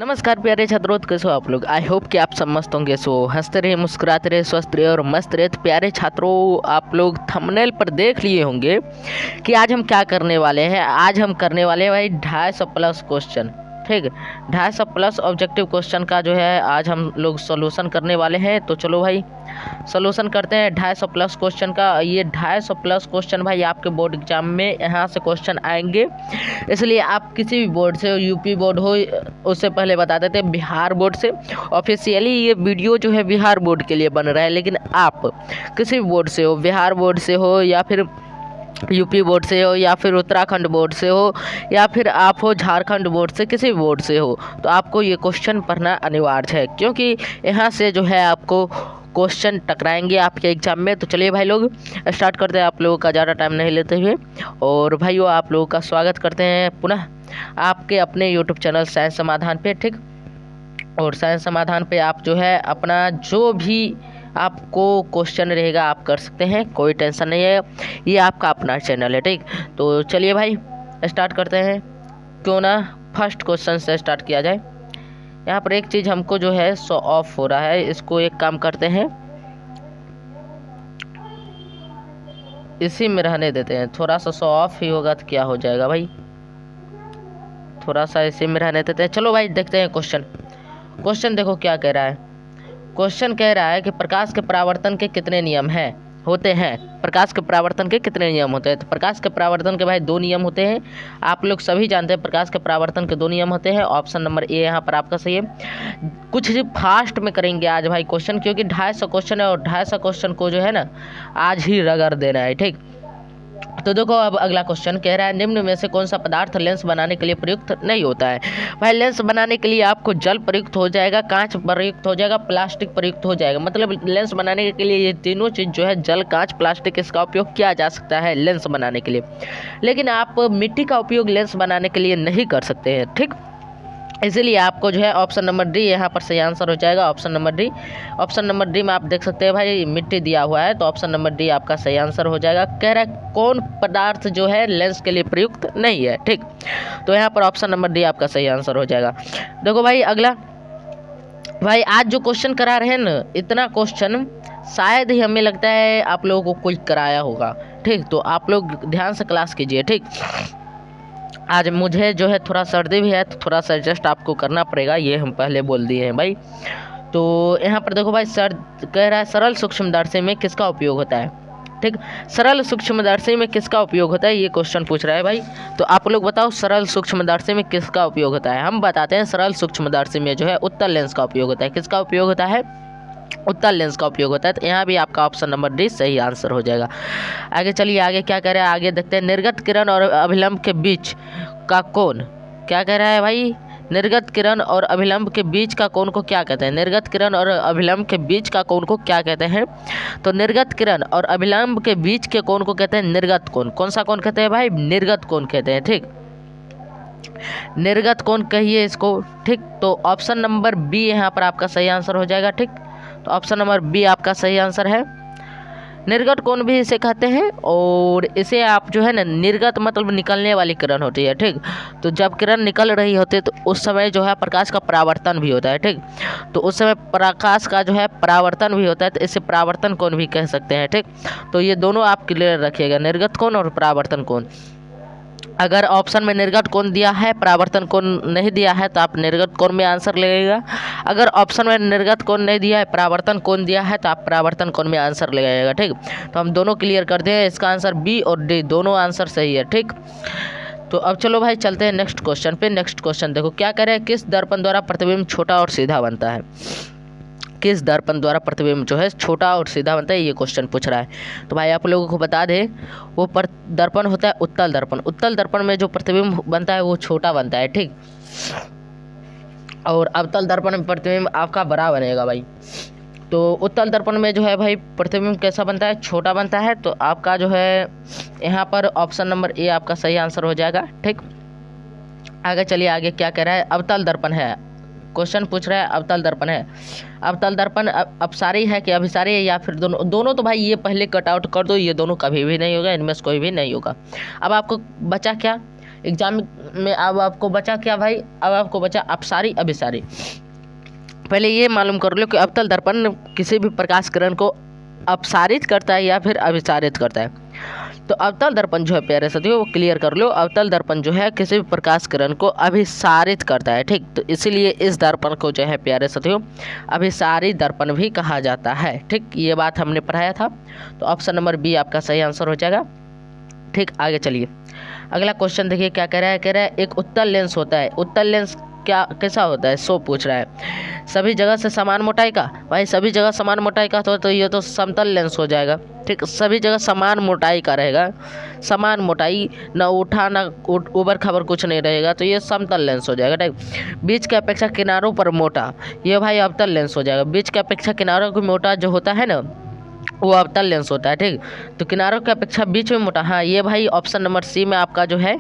नमस्कार प्यारे छात्रों, कैसे हो आप लोग। आई होप कि आप सब मस्त होंगे। सो हंसते रहे, मुस्कुराते रहे, स्वस्थ रहे और मस्त रहे। तो प्यारे छात्रों, आप लोग थंबनेल पर देख लिए होंगे कि आज हम क्या करने वाले हैं। आज हम करने वाले हैं भाई 250 प्लस क्वेश्चन। ठीक, 250 प्लस ऑब्जेक्टिव क्वेश्चन का जो है आज हम लोग सोल्यूशन करने वाले हैं। तो चलो भाई सोल्यूशन करते हैं 250 प्लस क्वेश्चन का। ये 250 प्लस क्वेश्चन भाई आपके बोर्ड एग्जाम में यहाँ से क्वेश्चन आएंगे, इसलिए आप किसी भी बोर्ड से हो, यूपी बोर्ड हो, उससे पहले बता देते हैं बिहार बोर्ड से। ऑफिशियली ये वीडियो जो है बिहार बोर्ड के लिए बन रहा है, लेकिन आप किसी भी बोर्ड से हो, बिहार बोर्ड से हो या फिर यूपी बोर्ड से हो या फिर उत्तराखंड बोर्ड से हो या फिर आप हो झारखंड बोर्ड से, किसी भी बोर्ड से हो, तो आपको ये क्वेश्चन पढ़ना अनिवार्य है, क्योंकि यहाँ से जो है आपको क्वेश्चन टकराएंगे आपके एग्जाम में। तो चलिए भाई लोग स्टार्ट करते हैं, आप लोगों का ज़्यादा टाइम नहीं लेते हुए। और भाइयों, आप लोगों का स्वागत करते हैं पुनः आपके अपने यूट्यूब चैनल साइंस समाधान पे। ठीक, और साइंस समाधान पे आप जो है अपना जो भी आपको क्वेश्चन रहेगा आप कर सकते हैं, कोई टेंशन नहीं है, ये आपका अपना चैनल है। ठीक, तो चलिए भाई स्टार्ट करते हैं। क्यों ना फर्स्ट क्वेश्चन से स्टार्ट किया जाए। यहाँ पर एक चीज़ हमको जो है शो ऑफ हो रहा है, इसको एक काम करते हैं, इसी में रहने देते हैं। थोड़ा सा शो ऑफ ही होगा तो क्या हो जाएगा भाई, थोड़ा सा इसी में रहने देते हैं। चलो भाई देखते हैं क्वेश्चन देखो क्या कह रहा है। क्वेश्चन कह रहा है कि प्रकाश के परावर्तन के कितने नियम होते हैं। प्रकाश के परावर्तन के कितने नियम होते हैं। तो प्रकाश के परावर्तन के भाई 2 नियम होते हैं। आप लोग सभी जानते हैं प्रकाश के परावर्तन के 2 नियम होते हैं। ऑप्शन नंबर ए यहाँ पर आपका सही है। कुछ फास्ट में करेंगे आज भाई क्वेश्चन, क्योंकि 250 क्वेश्चन है और 250 क्वेश्चन को जो है ना आज ही रगड़ देना है। ठीक, तो देखो अब अगला क्वेश्चन कह रहा है निम्न में से कौन सा पदार्थ लेंस बनाने के लिए प्रयुक्त नहीं होता है। भाई लेंस बनाने के लिए आपको जल प्रयुक्त हो जाएगा, कांच प्रयुक्त हो जाएगा, प्लास्टिक प्रयुक्त हो जाएगा। मतलब लेंस बनाने के लिए ये तीनों चीज़ जो है जल, कांच, प्लास्टिक, इसका उपयोग किया जा सकता है लेंस बनाने के लिए। लेकिन आप मिट्टी का उपयोग लेंस बनाने के लिए नहीं कर सकते हैं। ठीक, इसीलिए आपको जो है ऑप्शन नंबर डी यहाँ पर सही आंसर हो जाएगा। ऑप्शन नंबर डी में आप देख सकते हैं भाई मिट्टी दिया हुआ है, तो ऑप्शन नंबर डी आपका सही आंसर हो जाएगा। कह रहा है कौन पदार्थ जो है लेंस के लिए प्रयुक्त नहीं है। ठीक, तो यहाँ पर ऑप्शन नंबर डी आपका सही आंसर हो जाएगा। देखो भाई अगला, भाई आज जो क्वेश्चन करा रहे हैं ना, इतना क्वेश्चन शायद ही हमें लगता है आप लोगों को कोई कराया होगा। ठीक, तो आप लोग ध्यान से क्लास कीजिए। ठीक, आज मुझे जो है थोड़ा सर्दी भी है, तो थोड़ा सा एडजस्ट आपको करना पड़ेगा, ये हम पहले बोल दिए हैं भाई। तो यहाँ पर देखो भाई सर कह रहा है सरल सूक्ष्मदर्शी में किसका उपयोग होता है। ठीक, सरल सूक्ष्मदर्शी में किसका उपयोग होता है, ये क्वेश्चन पूछ रहा है भाई। तो आप लोग बताओ सरल सूक्ष्मदर्शी में किसका उपयोग होता है। हम बताते हैं सरल सूक्ष्मदर्शी में जो है उत्तल लेंस का उपयोग होता है। किसका उपयोग होता है, उत्तल लेंस का उपयोग होता है। तो यहाँ भी आपका ऑप्शन नंबर डी सही आंसर हो जाएगा। आगे चलिए, आगे क्या कह रहा है, आगे देखते हैं। निर्गत किरण और अभिलंब के बीच का कोण, क्या कह रहा है भाई, निर्गत किरण और अभिलंब के बीच का कोण को क्या कहते हैं। निर्गत किरण और अभिलंब के बीच का कोण को क्या कहते हैं। तो निर्गत किरण और अभिलंब के बीच के कोण को कहते हैं निर्गत कोण। कौन सा कोण कहते हैं भाई, निर्गत कोण कहते हैं। ठीक, निर्गत कोण कहिए इसको। ठीक, तो ऑप्शन नंबर बी यहाँ पर आपका सही आंसर हो जाएगा। ठीक, तो ऑप्शन नंबर बी आपका सही आंसर है। निर्गत कोण भी इसे कहते हैं, और इसे आप जो है ना निर्गत मतलब निकलने वाली किरण होती है। ठीक, तो जब किरण निकल रही होती है तो उस समय जो है प्रकाश का परावर्तन भी होता है। ठीक, तो उस समय प्रकाश का जो है परावर्तन भी होता है, तो इसे परावर्तन कोण भी कह सकते हैं। ठीक, तो ये दोनों आप क्लियर रखिएगा, निर्गत कोण और परावर्तन कोण। अगर ऑप्शन में निर्गत कोण दिया है, परावर्तन कोण नहीं दिया है, तो आप निर्गत कोण में आंसर लगेगा। अगर ऑप्शन में निर्गत कोण नहीं दिया है, परावर्तन कोण दिया है, तो आप परावर्तन कोण में आंसर लगाइएगा। ठीक, तो हम दोनों क्लियर कर दें, इसका आंसर बी और डी दोनों आंसर सही है। ठीक, तो अब चलो भाई चलते हैं नेक्स्ट क्वेश्चन पे। नेक्स्ट क्वेश्चन देखो क्या कह रहे हैं, किस दर्पण द्वारा प्रतिबिंब छोटा और सीधा बनता है। किस दर्पण द्वारा प्रतिबिंब जो है छोटा और सीधा बनता है, ये क्वेश्चन पूछ रहा है। तो भाई आप लोगों को बता दें, वो दर्पण होता है उत्तल दर्पण। उत्तल दर्पण में जो प्रतिबिंब बनता है वो छोटा बनता है। ठीक, और अवतल दर्पण में प्रतिबिंब आपका बड़ा बनेगा भाई। तो उत्तल दर्पण में जो है भाई प्रतिबिंब कैसा बनता है, छोटा बनता है। तो आपका जो है यहाँ पर ऑप्शन नंबर ए आपका सही आंसर हो जाएगा। ठीक, आगे चलिए, आगे क्या कह रहा है, अवतल दर्पण है, क्वेश्चन पूछ रहा है अवतल दर्पण है। अवतल दर्पण अपसारी है कि अभिसारी है, या फिर दोनों तो भाई ये पहले कट आउट कर दो, ये दोनों कभी भी नहीं होगा, इनमें से कोई भी नहीं होगा। अब आपको बचा क्या, एग्जाम में अब आपको बचा क्या भाई, अब आपको बचा अपसारी अभिसारी। पहले ये मालूम कर लो कि अवतल दर्पण किसी भी प्रकाश किरण को अपसारित करता है या फिर अभिसारित करता है। तो अवतल दर्पण जो है प्यारे साथियों वो क्लियर कर लो, अवतल दर्पण जो है किसी भी प्रकाश किरण को अभिसारित करता है, ठीक। तो इसीलिए इस दर्पण को जो है प्यारे साथियों अभिसारी दर्पण भी कहा जाता है, ठीक। ये बात हमने पढ़ाया था। तो ऑप्शन नंबर बी आपका सही आंसर हो जाएगा, ठीक। आगे चलिए, अगला क्वेश्चन देखिए क्या कह रहा है। कह रहा है एक उत्तल लेंस होता है, उत्तल लेंस क्या कैसा होता है, सो पूछ रहा है। सभी जगह से समान मोटाई का, भाई सभी जगह समान मोटाई का तो ये तो समतल लेंस हो जाएगा, ठीक। सभी जगह समान मोटाई का रहेगा, समान मोटाई, ना उठा ना ऊबर खबर कुछ नहीं रहेगा, तो ये समतल लेंस हो जाएगा, ठीक। बीच के अपेक्षा किनारों पर मोटा, ये भाई अवतल लेंस हो जाएगा। बीच के अपेक्षा किनारों को मोटा जो होता है ना वो अवतल लेंस होता है, ठीक। तो किनारों की अपेक्षा बीच में मोटा, हाँ ये भाई ऑप्शन नंबर सी में आपका जो है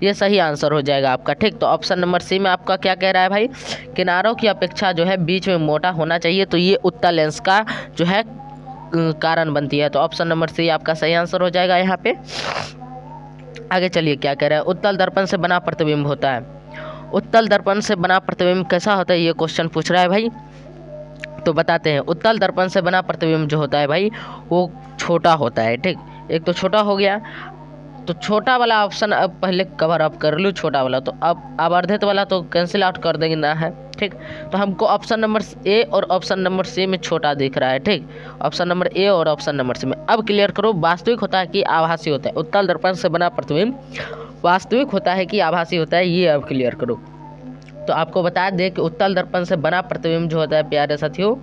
ये सही आंसर हो जाएगा आपका, ठीक। तो ऑप्शन नंबर सी में आपका क्या कह रहा है भाई, किनारों की अपेक्षा जो है बीच में मोटा होना चाहिए, तो ये उत्तल लेंस का जो है कारण बनती है। तो ऑप्शन नंबर सी आपका सही आंसर हो जाएगा यहाँ पे। आगे चलिए क्या कह रहा है, उत्तल दर्पण से बना प्रतिबिंब होता है। उत्तल दर्पण से बना प्रतिबिंब कैसा होता है, ये क्वेश्चन पूछ रहा है भाई। तो बताते हैं, उत्तल दर्पण से बना प्रतिबिंब जो होता है भाई वो छोटा होता है, ठीक। एक तो छोटा हो गया, तो छोटा वाला ऑप्शन अब पहले कवर अप कर लूँ, छोटा वाला तो अब आवर्धित वाला तो कैंसिल आउट कर देंगे ना है, ठीक। तो हमको ऑप्शन नंबर ए और ऑप्शन नंबर सी में छोटा दिख रहा है, ठीक। ऑप्शन नंबर ए और ऑप्शन नंबर सी में अब क्लियर करो, वास्तविक होता है कि आभासी होता है। उत्तल दर्पण से बना प्रतिबिंब वास्तविक होता है कि आभासी होता है, ये अब क्लियर करो। तो आपको बता दें कि उत्तल दर्पण से बना प्रतिबिंब जो होता है प्यारे साथियों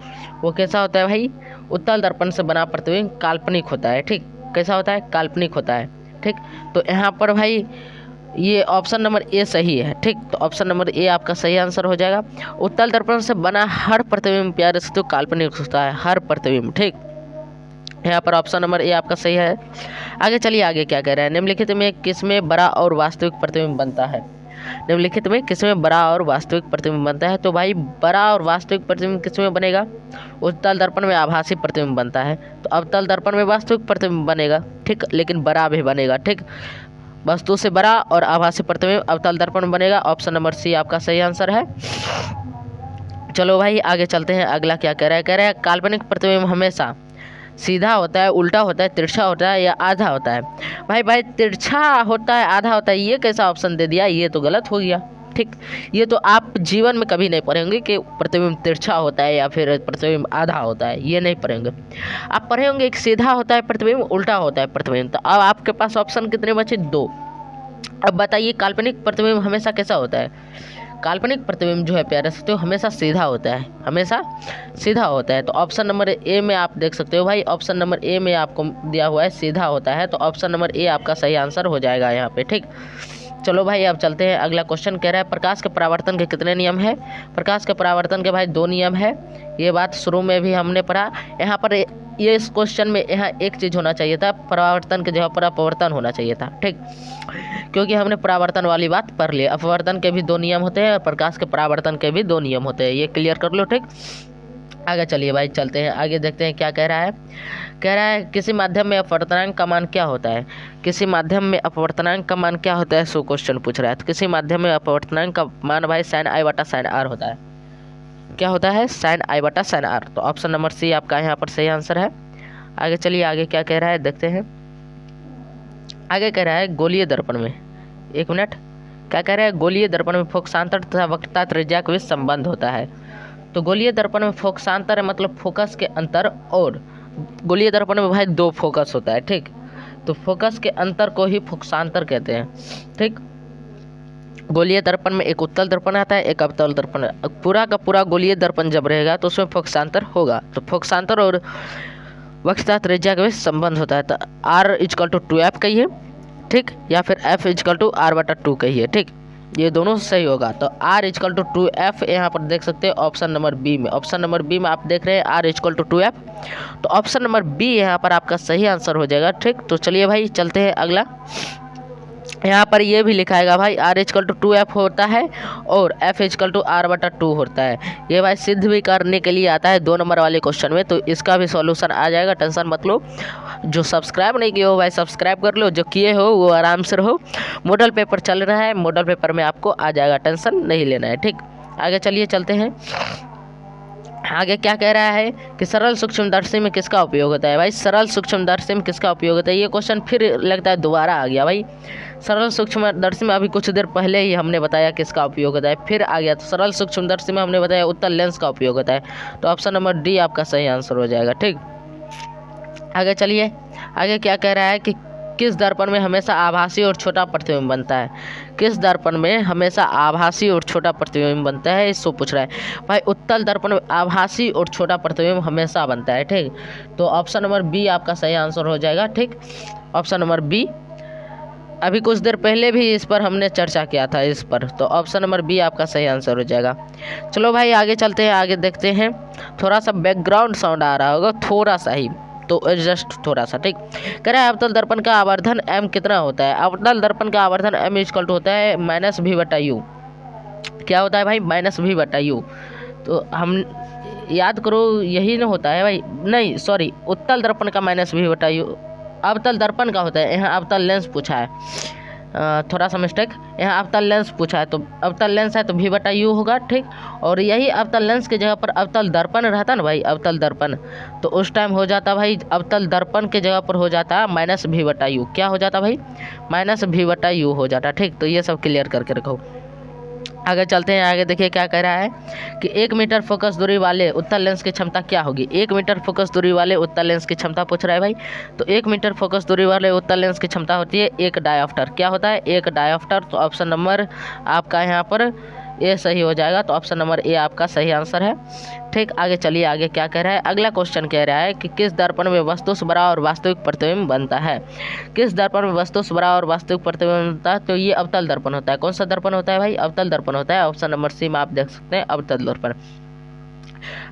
वो कैसा होता है भाई, उत्तल दर्पण से बना प्रतिबिंब काल्पनिक होता है, ठीक। कैसा होता है, काल्पनिक होता है, ठीक। तो यहाँ पर भाई ये ऑप्शन नंबर ए सही है, ठीक। तो ऑप्शन नंबर ए आपका सही आंसर हो जाएगा। उत्तल दर्पण से बना हर प्रतिबिंब प्यारे साथियों काल्पनिक होता है, हर प्रतिबिंब, ठीक। यहाँ पर ऑप्शन नंबर ए आपका सही है। आगे चलिए, आगे क्या कह रहा है, निम्नलिखित में किसमें बड़ा और वास्तविक प्रतिबिंब बनता है। निम्नलिखित में किसमें बड़ा और वास्तविक प्रतिबिंब बनता है। तो भाई बड़ा और वास्तविक प्रतिबिंब किसमें बनेगा, उत्तल दर्पण में आभासी प्रतिबिंब बनता है, तो अवतल दर्पण में वास्तविक प्रतिबिंब बनेगा, ठीक। लेकिन बड़ा भी बनेगा, ठीक। वस्तु से बड़ा और आभासी प्रतिबिंब अवतल दर्पण में बनेगा। ऑप्शन नंबर सी आपका सही आंसर है। चलो भाई आगे चलते हैं, अगला क्या कह रहा है। कह रहा है काल्पनिक प्रतिबिंब हमेशा सीधा होता है, उल्टा होता है, तिरछा होता है या आधा होता है। भाई तिरछा होता है, आधा होता है, ये कैसा ऑप्शन दे दिया, ये तो गलत हो गया, ठीक। ये तो आप जीवन में कभी नहीं पढ़ेंगे कि प्रतिबिंब तिरछा होता है या फिर प्रतिबिंब आधा होता है, ये नहीं पढ़ेंगे। आप पढ़े होंगे एक सीधा होता है प्रतिबिंब, उल्टा होता है प्रतिबिंब। तो अब आपके पास ऑप्शन कितने बचे, 2। अब बताइए काल्पनिक प्रतिबिंब हमेशा कैसा होता है। काल्पनिक प्रतिबिंब जो है प्यारे साथियों हमेशा सीधा होता है, हमेशा सीधा होता है। तो ऑप्शन नंबर ए में आप देख सकते हो भाई, ऑप्शन नंबर ए में आपको दिया हुआ है सीधा होता है, तो ऑप्शन नंबर ए आपका सही आंसर हो जाएगा यहाँ पे, ठीक। चलो भाई अब चलते हैं, अगला क्वेश्चन कह रहा है प्रकाश के परावर्तन के कितने नियम है। प्रकाश के परावर्तन के भाई 2 नियम है, ये बात शुरू में भी हमने पढ़ा। यहाँ पर ये इस क्वेश्चन में यहाँ एक चीज़ होना चाहिए था, परावर्तन के जगह पर अपवर्तन होना चाहिए था, ठीक। क्योंकि हमने परावर्तन वाली बात पढ़ ली, अपवर्तन के भी 2 नियम होते हैं और प्रकाश के परावर्तन के भी 2 नियम होते हैं, ये क्लियर कर लो, ठीक। आगे चलिए भाई चलते हैं, आगे देखते हैं क्या कह रहा है। कह रहा है किसी माध्यम में अपवर्तनांक का मान क्या होता है। किसी माध्यम में अपवर्तनांक का मान क्या होता है, सो क्वेश्चन पूछ रहा है। तो किसी माध्यम में अपवर्तनांक का मान भाई sin i बटा sin r होता है। क्या होता है, sin i बटा sin r। तो ऑप्शन नंबर सी आपका यहाँ पर सही आंसर है। आगे चलिए, आगे क्या कह रहा है देखते हैं। आगे कह रहा है गोलीय दर्पण में, 1 मिनट, क्या कह रहा है, गोलीय दर्पण में फोकसांतर तथा वक्रता त्रिज्या के बीच संबंध होता है। तो गोलीय दर्पण में फोकसांतर है मतलब फोकस के अंतर, और गोलीय दर्पण में भाई 2 फोकस होता है, ठीक। तो फोकस के अंतर को ही फोकसांतर कहते हैं, ठीक। गोलीय दर्पण में एक उत्तल दर्पण आता है, एक अवतल दर्पण। पूरा का पूरा गोलीय दर्पण जब रहेगा तो उसमें फोकसांतर होगा। तो फोकसांतर और वक्रता त्रिज्या के बीच संबंध होता है। तो R=2f कहिए, ठीक, या फिर F=r/2 कहिए, ठीक। ये दोनों सही होगा। तो R=2f यहाँ पर देख सकते हैं ऑप्शन नंबर बी में। ऑप्शन नंबर बी में आप देख रहे हैं R=2f, तो ऑप्शन नंबर बी यहाँ पर आपका सही आंसर हो जाएगा, ठीक। तो चलिए भाई चलते हैं अगला। यहाँ पर ये भी लिखाएगा भाई आर इजकल टू 2F होता है और F इजकल टू R/2 होता है। ये भाई सिद्ध भी करने के लिए आता है 2 नंबर वाले क्वेश्चन में, तो इसका भी सॉल्यूशन आ जाएगा, टेंशन मत लो। जो सब्सक्राइब नहीं किए हो भाई सब्सक्राइब कर लो, जो किए हो वो आराम से रहो। मॉडल पेपर चल रहा है, मॉडल पेपर में आपको आ जाएगा, टेंशन नहीं लेना है। ठीक, आगे चलिए चलते हैं। आगे क्या कह रहा है कि सरल सूक्ष्मदर्शी में किसका उपयोग होता है। भाई सरल सूक्ष्मदर्शी में किसका उपयोग होता है, ये क्वेश्चन फिर लगता है दोबारा आ गया भाई। सरल सूक्ष्मदर्शी में अभी कुछ देर पहले ही हमने बताया किसका उपयोग होता है, फिर आ गया। तो सरल सूक्ष्मदर्शी में हमने बताया उत्तल लेंस का उपयोग होता है, तो ऑप्शन नंबर डी आपका सही आंसर हो जाएगा। ठीक, आगे चलिए। आगे क्या कह रहा है कि किस दर्पण में हमेशा आभासी और छोटा प्रतिबिंब बनता है। किस दर्पण में हमेशा आभासी और छोटा प्रतिबिंब बनता है, इसको पूछ रहा है भाई। उत्तल दर्पण में आभासी और छोटा प्रतिबिंब हमेशा बनता है। ठीक, तो ऑप्शन नंबर बी आपका सही आंसर हो जाएगा। ठीक, ऑप्शन नंबर बी। अभी कुछ देर पहले भी इस पर हमने चर्चा किया था इस पर, तो ऑप्शन नंबर बी आपका सही आंसर हो जाएगा। चलो भाई आगे चलते हैं, आगे देखते हैं। थोड़ा सा बैकग्राउंड साउंड आ रहा होगा, थोड़ा सा ही, तो जस्ट थोड़ा सा। ठीक, कह रहा है अवतल दर्पण का आवर्धन m कितना होता है। अवतल दर्पण का आवर्धन m इक्वल टू होता है -v/u। क्या होता है भाई, -v/u। तो हम याद करो यही ना होता है भाई, नहीं सॉरी, उत्तल दर्पण का -v/u अवतल दर्पण का होता है। यहाँ अवतल लेंस पूछा है, थोड़ा सा मिस्टेक, यहाँ अवतल लेंस पूछा है, तो अवतल लेंस है तो v/u होगा। ठीक, और यही अवतल लेंस की जगह पर अवतल दर्पण रहता ना भाई, अवतल दर्पण, तो उस टाइम हो जाता भाई, अवतल दर्पण के जगह पर हो जाता -v/u। क्या हो जाता भाई, -v/u हो जाता। ठीक, तो ये सब क्लियर करके रखो। आगे चलते हैं, आगे देखिए क्या कह रहा है कि 1 मीटर फोकस दूरी वाले उत्तल लेंस की क्षमता क्या होगी। 1 मीटर फोकस दूरी वाले उत्तल लेंस की क्षमता पूछ रहा है भाई। तो 1 मीटर फोकस दूरी वाले उत्तल लेंस की क्षमता होती है 1 डायोप्टर। क्या होता है, 1 डायोप्टर। तो ऑप्शन नंबर आपका यहाँ पर ए सही हो जाएगा, तो ऑप्शन नंबर ए आपका सही आंसर है। ठीक, आगे चलिए, आगे क्या कह रहा है। अगला क्वेश्चन कह रहा है कि किस दर्पण में वस्तु बड़ा और वास्तविक प्रतिबिंब बनता है। किस दर्पण में वस्तु बड़ा और वास्तविक प्रतिबिंब बनता है, तो ये अवतल दर्पण होता है। कौन सा दर्पण होता है भाई, अवतल दर्पण होता है। ऑप्शन नंबर सी में आप देख सकते हैं, अवतल दर्पण।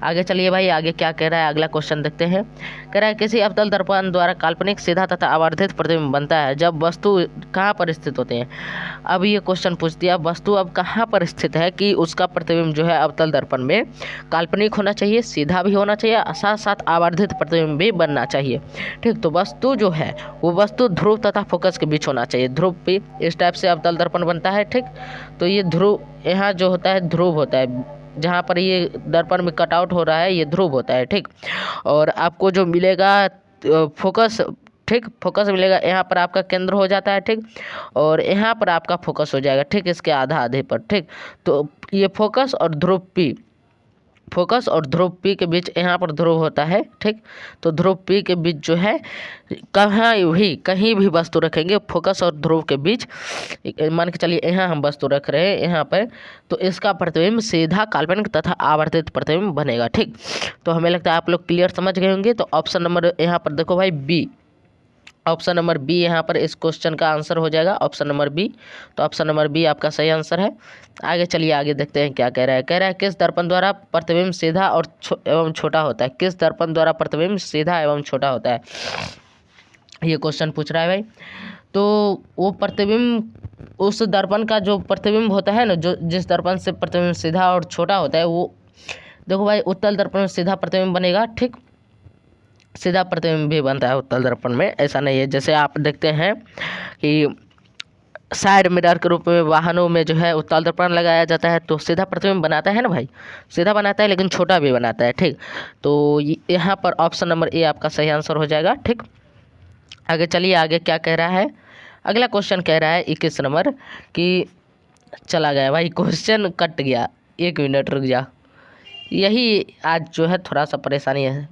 आगे चलिए भाई, आगे क्या कह रहा है, अगला क्वेश्चन देखते हैं। कह रहा है किसी अवतल दर्पण द्वारा काल्पनिक सीधा तथा आवर्धित प्रतिबिंब बनता है जब वस्तु कहाँ पर स्थित होते हैं। अब ये क्वेश्चन पूछ दिया, वस्तु अब कहाँ पर स्थित है कि उसका प्रतिबिंब जो है अवतल दर्पण में काल्पनिक होना चाहिए, सीधा भी होना चाहिए, साथ साथ आवर्धित प्रतिबिंब भी बनना चाहिए। ठीक, तो वस्तु जो है वो वस्तु ध्रुव तथा फोकस के बीच होना चाहिए, ध्रुव भी। इस टाइप से अवतल दर्पण बनता है। ठीक, तो ये ध्रुव, यहाँ जो होता है ध्रुव होता है, जहाँ पर ये दर्पण में कटआउट हो रहा है ये ध्रुव होता है। ठीक, और आपको जो मिलेगा फोकस, ठीक, फोकस मिलेगा, यहाँ पर आपका केंद्र हो जाता है। ठीक, और यहाँ पर आपका फोकस हो जाएगा। ठीक, इसके आधा आधे पर। ठीक, तो ये फोकस और ध्रुव पी, फोकस और ध्रुव पी के बीच यहाँ पर ध्रुव होता है। ठीक, तो ध्रुव पी के बीच जो है कहीं भी वस्तु रखेंगे फोकस और ध्रुव के बीच, मान के चलिए यहाँ हम वस्तु रख रहे हैं यहाँ पर, तो इसका प्रतिबिंब सीधा काल्पनिक तथा आवर्तित प्रतिबिंब बनेगा। ठीक, तो हमें लगता है आप लोग क्लियर समझ गए होंगे। तो ऑप्शन नंबर यहाँ पर देखो भाई बी, ऑप्शन नंबर बी यहाँ पर इस क्वेश्चन का आंसर हो जाएगा, ऑप्शन नंबर बी। तो ऑप्शन नंबर बी आपका सही आंसर है। आगे चलिए, आगे देखते हैं क्या कह रहा है। कह रहा है किस दर्पण द्वारा प्रतिबिंब सीधा और एवं छोटा होता है। किस दर्पण द्वारा प्रतिबिंब सीधा एवं छोटा होता है, ये क्वेश्चन पूछ रहा है भाई। तो वो प्रतिबिंब, उस दर्पण का जो प्रतिबिंब होता है ना, जो जिस दर्पण से प्रतिबिंब सीधा और छोटा होता है, वो देखो भाई उत्तल दर्पण में सीधा प्रतिबिंब बनेगा। ठीक, सीधा प्रतिबिंब भी बनता है उत्तल दर्पण में, ऐसा नहीं है। जैसे आप देखते हैं कि साइड मिरर के रूप में वाहनों में जो है उत्तल दर्पण लगाया जाता है, तो सीधा प्रतिबिंब बनाता है ना भाई, सीधा बनाता है लेकिन छोटा भी बनाता है। ठीक, तो यहाँ पर ऑप्शन नंबर ए आपका सही आंसर हो जाएगा। ठीक, आगे चलिए, आगे क्या कह रहा है। अगला क्वेश्चन कह रहा है 21 नंबर कि चला गया भाई, क्वेश्चन कट गया, 1 मिनट रुक जा। यही आज जो है थोड़ा सा परेशानी है,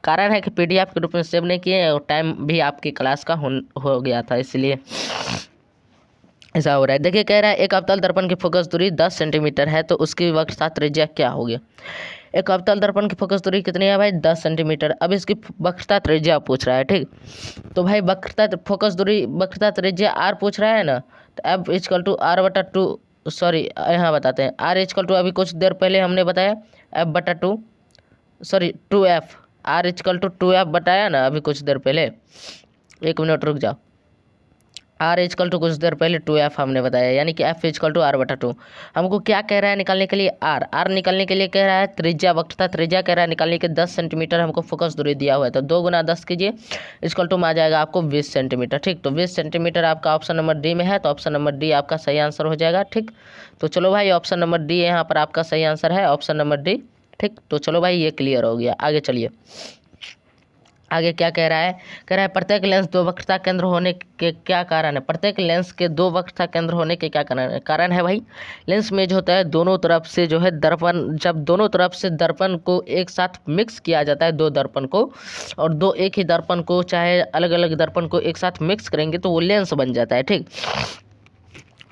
कारण है कि PDF के रूप में सेव नहीं किए और टाइम भी आपकी क्लास का हो गया था, इसलिए ऐसा हो रहा है। देखिए कह रहा है एक अवतल दर्पण की फोकस दूरी 10 सेंटीमीटर है, तो उसकी वक्रता त्रिज्या क्या होगी। एक अवतल दर्पण की फोकस दूरी कितनी है भाई, 10 सेंटीमीटर। अब इसकी वक्रता त्रिज्या पूछ रहा है। ठीक, तो भाई वक्रता फोकस दूरी वक्रता त्रिज्या r पूछ रहा है ना, तो F equal to r/2, sorry यहाँ बताते हैं, r इक्वल टू अभी कुछ देर पहले हमने बताया F/2, sorry 2F, r equal to 2F बताया ना अभी कुछ देर पहले। 1 मिनट रुक जाओ, आर इजकल टू कुछ देर पहले 2f हमने बताया, यानी कि f इजकल टू r/2। हमको क्या कह रहा है निकालने के लिए, r निकालने के लिए कह रहा है त्रिज्या वक्रता, त्रिज्या कह रहा है निकालने के 10 सेंटीमीटर हमको फोकस दूरी दिया हुआ है, तो 2 गुना 10 कीजिए इजकल टू में आ जाएगा आपको 20 सेंटीमीटर। ठीक, तो 20 सेंटीमीटर आपका ऑप्शन नंबर डी में है, तो ऑप्शन नंबर डी आपका सही आंसर हो जाएगा। ठीक, तो चलो भाई ऑप्शन नंबर डी यहाँ पर आपका सही आंसर है, ऑप्शन नंबर डी। ठीक, तो चलो भाई ये क्लियर हो गया। आगे चलिए, आगे क्या कह रहा है, कह रहा है प्रत्येक लेंस दो वक्रता केंद्र होने के क्या कारण है। प्रत्येक लेंस के दो वक्रता केंद्र होने के क्या कारण है भाई। लेंस में जो होता है दोनों तरफ से जो है दर्पण, जब दोनों तरफ से दर्पण को एक साथ मिक्स किया जाता है, दो दर्पण को, और दो एक ही दर्पण को चाहे अलग अलग दर्पण को एक साथ मिक्स करेंगे तो वो लेंस बन जाता है। ठीक,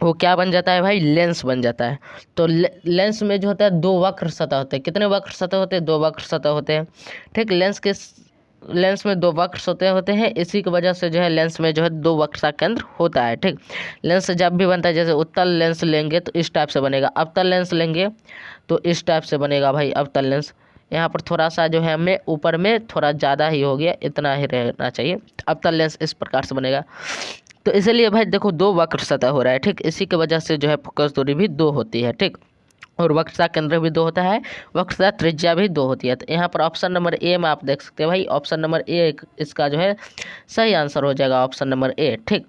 वो क्या बन जाता है भाई, लेंस बन जाता है। तो लेंस में जो होता है दो वक्र सतह होते हैं। कितने वक्र सतह होते हैं, दो वक्र सतह होते हैं। ठीक, लेंस में दो वक्र सतह होते हैं, इसी की वजह से जो है लेंस में जो है दो वक्रता केंद्र होता है। ठीक, लेंस जब भी बनता है, जैसे उत्तल लेंस लेंगे तो इस टाइप से बनेगा, अवतल लेंस लेंगे तो इस टाइप से बनेगा भाई अवतल लेंस। यहाँ पर थोड़ा सा जो है हमें ऊपर में थोड़ा ज़्यादा ही हो गया, इतना ही रहना चाहिए। अवतल लेंस इस प्रकार से बनेगा। तो इसलिए भाई देखो दो वक्र सतह हो रहा है। ठीक, इसी की वजह से जो है फोकस दूरी भी दो होती है। ठीक, और वक्रता केंद्र भी दो होता है, वक्रता त्रिज्या भी दो होती है। तो यहाँ पर ऑप्शन नंबर ए में आप देख सकते हैं भाई, ऑप्शन नंबर ए इसका जो है सही आंसर हो जाएगा, ऑप्शन नंबर ए। ठीक,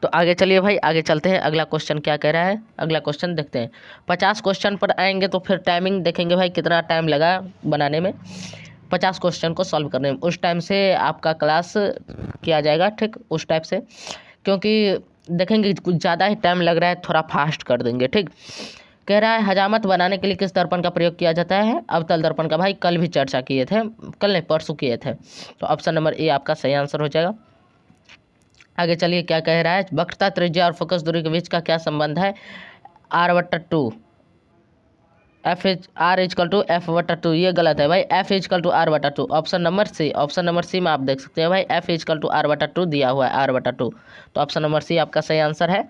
तो आगे चलिए भाई, आगे चलते हैं। अगला क्वेश्चन क्या कह रहा है, अगला क्वेश्चन देखते हैं। 50 क्वेश्चन पर आएंगे तो फिर टाइमिंग देखेंगे भाई कितना टाइम लगा बनाने में, 50 क्वेश्चन को सॉल्व करने में। उस टाइम से आपका क्लास किया जाएगा। ठीक, उस टाइप से, क्योंकि देखेंगे कुछ ज़्यादा ही टाइम लग रहा है, थोड़ा फास्ट कर देंगे। ठीक, कह रहा है हजामत बनाने के लिए किस दर्पण का प्रयोग किया जाता है, अवतल दर्पण का। भाई कल भी चर्चा किए थे, कल नहीं परसों किए थे, तो ऑप्शन नंबर ए आपका सही आंसर हो जाएगा। आगे चलिए क्या कह रहा है, वक्रता त्रिज्या और फोकस दूरी के बीच का क्या संबंध है, r/2, r/2। ये गलत है भाई, f/r/2, option number C, option number C में आप देख सकते हैं भाई f/r/2 दिया हुआ है, r/2, तो ऑप्शन नंबर सी आपका सही आंसर है।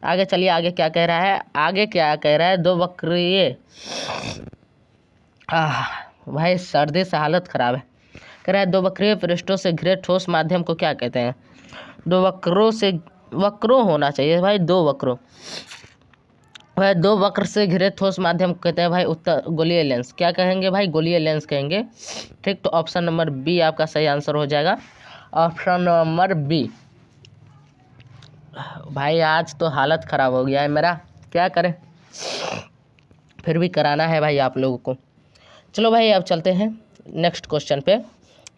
आगे चलिए, आगे क्या कह रहा है, आगे क्या कह रहा है, दो वक्रीय, भाई सर्दी से हालत खराब है। कह रहा है दो वक्रीय पृष्ठों से घिरे ठोस माध्यम को क्या कहते हैं। दो वक्रों से, वक्रों होना चाहिए भाई, दो वक्रों, भाई दो वक्र से घिरे ठोस माध्यम को कहते हैं भाई उत्तर गोलीय लेंस। क्या कहेंगे भाई, गोलीय लेंस कहेंगे। ठीक, तो ऑप्शन नंबर बी आपका सही आंसर हो जाएगा, ऑप्शन नंबर बी। भाई आज तो हालत ख़राब हो गया है मेरा, क्या करें, फिर भी कराना है भाई आप लोगों को। चलो भाई अब चलते हैं नेक्स्ट क्वेश्चन पे।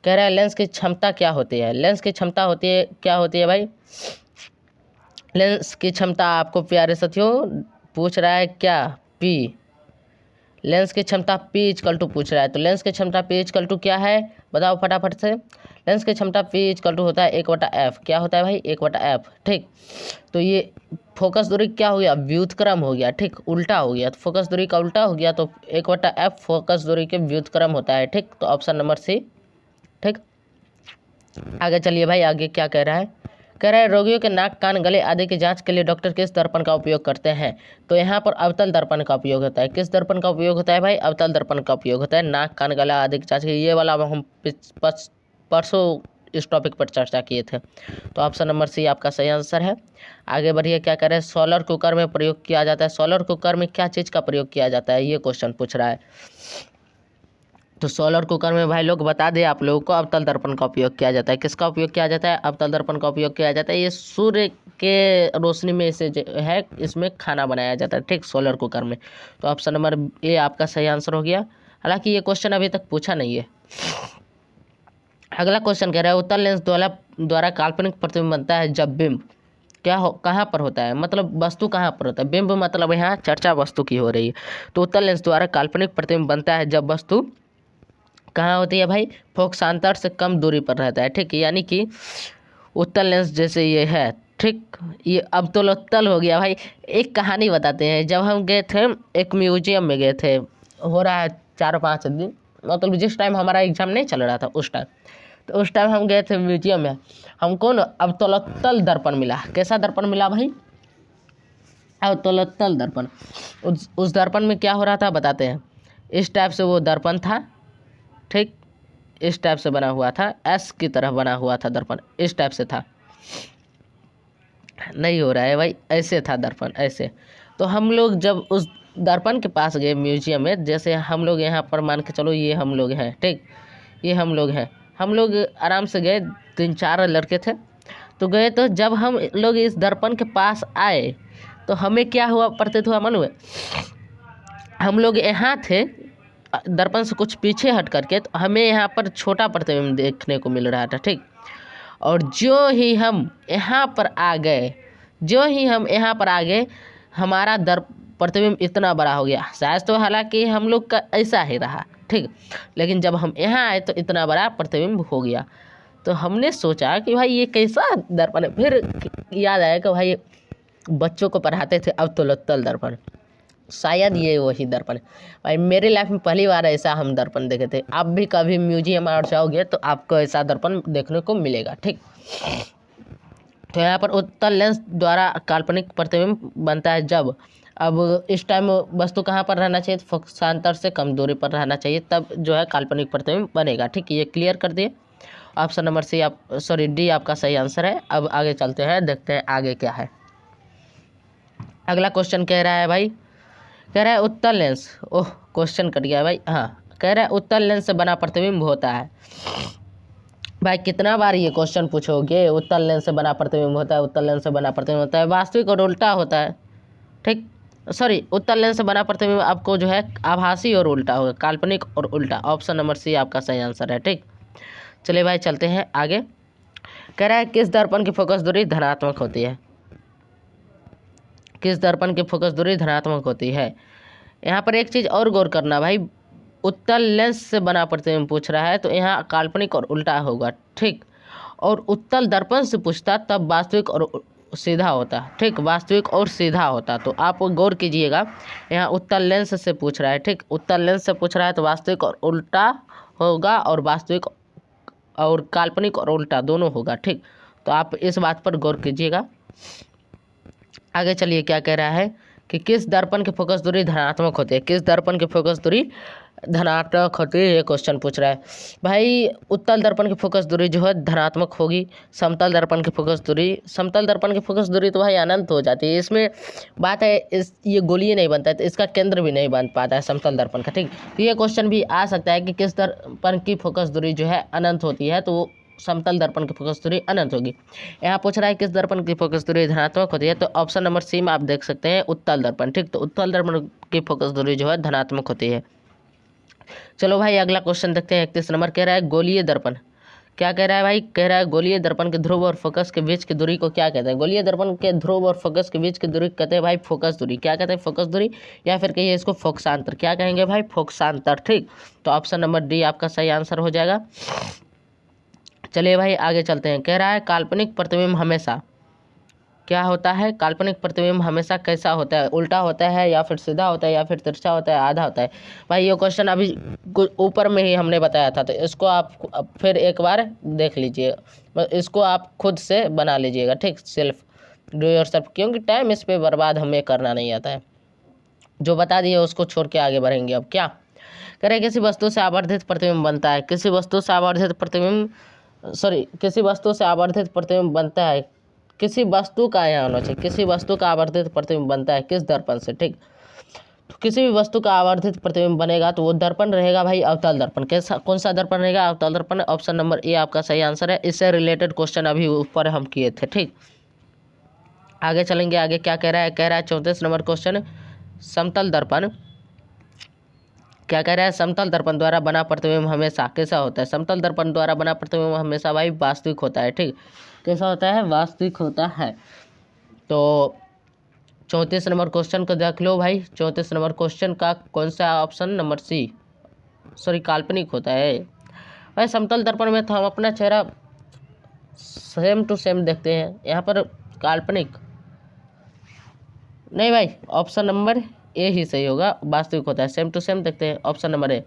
कह रहा है लेंस की क्षमता क्या होती है। लेंस की क्षमता होती है, क्या होती है भाई, लेंस की क्षमता आपको प्यारे साथियों पूछ रहा है क्या, पी, लेंस की क्षमता पी इजकल टू पूछ रहा है। तो लेंस की क्षमता पी इजकल टू क्या है, बताओ फटाफट से। लेंस की क्षमता पी इजकल टू होता है 1/f। क्या होता है भाई, 1/f। ठीक, तो ये फोकस दूरी क्या हो गया, व्युत्क्रम हो गया। ठीक, उल्टा हो गया, तो फोकस दूरी का उल्टा हो गया, तो 1/f फोकस दूरी के व्युत्क्रम होता है। ठीक, तो ऑप्शन नंबर सी। ठीक, आगे चलिए भाई, आगे क्या कह रहा है, कह रहा है रोगियों के नाक कान गले आदि की जांच के लिए डॉक्टर किस दर्पण का उपयोग करते हैं। तो यहाँ पर अवतल दर्पण का उपयोग होता है। किस दर्पण का उपयोग होता है भाई, अवतल दर्पण का उपयोग होता है नाक कान गला आदि की जांच के। ये वाला हम परसों इस टॉपिक पर चर्चा किए थे, तो ऑप्शन नंबर सी आपका सही आंसर है। आगे बढ़िए, क्या कह रहे हैं, सोलर कुकर में प्रयोग किया जाता है। सोलर कुकर में क्या चीज़ का प्रयोग किया जाता है, ये क्वेश्चन पूछ रहा है। तो सोलर कुकर में भाई लोग बता दें आप लोगों को, अवतल दर्पण का उपयोग किया जाता है। किसका उपयोग किया जाता है, अवतल दर्पण का उपयोग किया जाता है। ये सूर्य के रोशनी में इसे जो है इसमें खाना बनाया जाता है। ठीक, सोलर कुकर में, तो ऑप्शन नंबर ए आपका सही आंसर हो गया। हालांकि ये क्वेश्चन अभी तक पूछा नहीं है। अगला क्वेश्चन कह रहा है उत्तल लेंस द्वारा काल्पनिक प्रतिबिंब बनता है जब बिंब कहाँ पर होता है, मतलब वस्तु कहाँ पर होता है। बिंब मतलब यहाँ चर्चा वस्तु की हो रही है। तो उत्तल लेंस द्वारा काल्पनिक प्रतिबिंब बनता है जब वस्तु कहाँ होती है भाई, फोकसांतर से कम दूरी पर रहता है। ठीक, यानी कि उत्तल लेंस जैसे ये है। ठीक, ये अब तो उत्तल हो गया भाई। एक कहानी बताते हैं, जब हम गए थे एक म्यूजियम में गए थे, हो रहा है 4-5 दिन, मतलब जिस टाइम हमारा एग्जाम नहीं चल रहा था उस टाइम, तो उस टाइम हम गए थे म्यूजियम में, हमको न अवतलोत्तल दर्पण मिला। कैसा दर्पण मिला भाई, अवतलोत्तल दर्पण। उस दर्पण में क्या हो रहा था बताते हैं। इस टाइप से वो दर्पण था। ठीक, इस टाइप से बना हुआ था, एस की तरह बना हुआ था दर्पण, इस टाइप से था। नहीं हो रहा है भाई, ऐसे था दर्पण ऐसे। तो हम लोग जब उस दर्पण के पास गए म्यूजियम में, जैसे हम लोग यहाँ पर मान के चलो ये हम लोग हैं, ठीक, ये हम लोग हैं, हम लोग आराम से गए, 3-4 लड़के थे। तो गए, तो जब हम लोग इस दर्पण के पास आए तो हमें क्या हुआ, प्रतीत हुआ मालूम है, हम लोग यहाँ थे दर्पण से कुछ पीछे हट करके, तो हमें यहाँ पर छोटा प्रतिबिंब देखने को मिल रहा था, ठीक। और जो ही हम यहाँ पर आ गए, जो ही हम यहाँ पर आ गए, हमारा प्रतिबिंब इतना बड़ा हो गया। शायद तो हालांकि हम लोग का ऐसा ही रहा, ठीक, लेकिन जब हम यहाँ आए तो इतना बड़ा प्रतिबिंब हो गया। तो हमने सोचा कि भाई ये कैसा दर्पण है। फिर याद आया कि भाई बच्चों को पढ़ाते थे अवतल दर्पण, शायद ये वही दर्पण है। भाई मेरे लाइफ में पहली बार ऐसा हम दर्पण देखे थे। आप भी कभी म्यूजियम आ जाओगे तो आपको ऐसा दर्पण देखने को मिलेगा, ठीक। तो यहाँ पर उत्तल लेंस द्वारा काल्पनिक प्रतिबिंब बनता है जब, अब इस टाइम वस्तु कहाँ पर रहना चाहिए, फोकसांतर से कम दूरी पर रहना चाहिए, तब जो है काल्पनिक प्रतिबिंब बनेगा, ठीक। ये क्लियर कर दिए। ऑप्शन नंबर सी आप सॉरी डी आपका सही आंसर है। अब आगे चलते हैं, देखते हैं आगे क्या है। अगला क्वेश्चन कह रहा है भाई, कह रहा है उत्तल लेंस, ओह क्वेश्चन कट गया भाई, हाँ, कह रहा है उत्तल लेंस से बना प्रतिबिंब होता है। भाई कितना बार ये क्वेश्चन पूछोगे, उत्तल लेंस से बना प्रतिबिंब होता है, उत्तल लेंस से बना प्रतिबिंब होता है, वास्तविक और उल्टा होता है, ठीक। सॉरी, उत्तल लेंस से बना प्रतिबिंब आपको जो है आभासी और उल्टा होगा, काल्पनिक और उल्टा। ऑप्शन नंबर सी आपका सही आंसर है, ठीक। चलिए भाई चलते हैं आगे। कह रहा है किस दर्पण की फोकस दूरी धनात्मक होती है, किस दर्पण की फोकस दूरी धनात्मक होती है। यहाँ पर एक चीज़ और गौर करना भाई, उत्तल लेंस से बना प्रतिबिंब पूछ रहा है तो यहाँ काल्पनिक और उल्टा होगा, ठीक। और उत्तल दर्पण से पूछता तब वास्तविक और सीधा होता, ठीक, वास्तविक और सीधा होता। तो आप गौर कीजिएगा, यहाँ उत्तल लेंस से पूछ रहा है, ठीक, उत्तल लेंस से पूछ रहा है तो वास्तविक और उल्टा होगा, और वास्तविक और काल्पनिक और उल्टा दोनों होगा, ठीक। तो आप इस बात पर गौर कीजिएगा। आगे चलिए क्या कह रहा है कि किस दर्पण की फोकस दूरी धनात्मक होती है, किस दर्पण की फोकस दूरी धनात्मक होती है, ये क्वेश्चन पूछ रहा है। भाई उत्तल दर्पण की फोकस दूरी जो है धनात्मक होगी। समतल दर्पण की फोकस दूरी, समतल दर्पण की फोकस दूरी तो भाई अनंत हो जाती है। इसमें बात है, इस ये गोलीय नहीं बनता है तो इसका केंद्र भी नहीं बन पाता है समतल दर्पण का, ठीक। तो ये क्वेश्चन भी आ सकता है कि किस दर्पण की फोकस दूरी जो है अनंत होती है, तो समतल दर्पण की फोकस दूरी अनंत होगी। यहाँ पूछ रहा है किस दर्पण की फोकस दूरी धनात्मक होती है, तो ऑप्शन नंबर सी में आप देख सकते हैं उत्तल दर्पण, ठीक। तो उत्तल दर्पण की फोकस दूरी जो है धनात्मक होती है। चलो भाई अगला क्वेश्चन देखते हैं। 31 नंबर कह रहा है गोलीय दर्पण, क्या कह रहा है भाई, कह रहा है गोलीय दर्पण के ध्रुव और फोकस के बीच की दूरी को क्या कहते हैं। गोलीय दर्पण के ध्रुव और फोकस के बीच की दूरी कहते हैं भाई फोकस दूरी, क्या कहते हैं, फोकस दूरी, या फिर कहिए इसको फोकसांतर, क्या कहेंगे भाई, फोकसांतर, ठीक। तो ऑप्शन नंबर डी आपका सही आंसर हो जाएगा। चलिए भाई आगे चलते हैं। कह रहा है काल्पनिक प्रतिबिंब हमेशा क्या होता है, काल्पनिक प्रतिबिंब हमेशा कैसा होता है, उल्टा होता है या फिर सीधा होता है या फिर तिरछा होता है, आधा होता है। भाई ये क्वेश्चन अभी ऊपर में ही हमने बताया था, तो इसको आप फिर एक बार देख लीजिए, इसको आप खुद से बना लीजिएगा, ठीक, सेल्फ डू योर सेल्फ, क्योंकि टाइम इस पर बर्बाद हमें करना नहीं आता है। जो बता दिए उसको छोड़ के आगे बढ़ेंगे। अब क्या करें, किसी वस्तु से आवर्धित प्रतिबिंब बनता है, किसी वस्तु से आवर्धित प्रतिबिंब, सॉरी, किसी वस्तु से आवर्धित प्रतिबिंब बनता है, किसी वस्तु का यहाँ होना चाहिए, किसी वस्तु का आवर्धित प्रतिबिंब बनता है किस दर्पण से, ठीक। तो किसी भी वस्तु का आवर्धित प्रतिबिंब बनेगा तो वो दर्पण रहेगा भाई अवतल दर्पण। कैसा, कौन सा दर्पण रहेगा, अवतल दर्पण। ऑप्शन नंबर ए आपका सही आंसर है। इससे रिलेटेड क्वेश्चन अभी ऊपर हम किए थे, ठीक। आगे चलेंगे, आगे क्या कह रहा है, कह रहा है 34 नंबर क्वेश्चन, समतल दर्पण, क्या कह रहा है, समतल दर्पण द्वारा बना प्रतिबिंब हमेशा कैसा होता है, समतल दर्पण द्वारा बना प्रतिबिंब हमेशा भाई वास्तविक होता है, ठीक। कैसा होता है, वास्तविक होता है। तो 34 नंबर क्वेश्चन को देख लो भाई, 34 नंबर क्वेश्चन का कौन सा ऑप्शन, नंबर सी, सॉरी, काल्पनिक होता है। भाई समतल दर्पण में तो हम अपना चेहरा सेम टू सेम देखते हैं, यहाँ पर काल्पनिक नहीं भाई, ऑप्शन नंबर ए ही सही होगा, वास्तविक होता है, सेम टू सेम देखते हैं, ऑप्शन नंबर ए।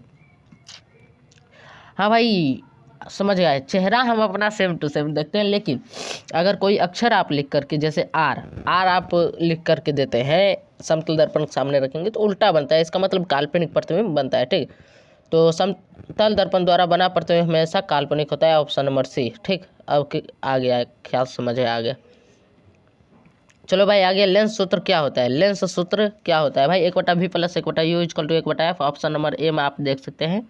हाँ भाई समझ गए, चेहरा हम अपना सेम टू सेम देखते हैं, लेकिन अगर कोई अक्षर आप लिख करके, जैसे आर आप लिख करके देते हैं, समतल दर्पण के सामने रखेंगे तो उल्टा बनता है, इसका मतलब काल्पनिक प्रतिबिंब बनता है, ठीक। तो समतल दर्पण द्वारा बना प्रतिबिंब हमेशा काल्पनिक होता है, ऑप्शन नंबर सी, ठीक। अब आ गया ख्याल, समझ आ गया। चलो भाई आगे लेंस सूत्र क्या होता है, लेंस सूत्र क्या होता है भाई, 1/v plus 1/u equal to 1/f। Option number A में आप देख सकते हैं,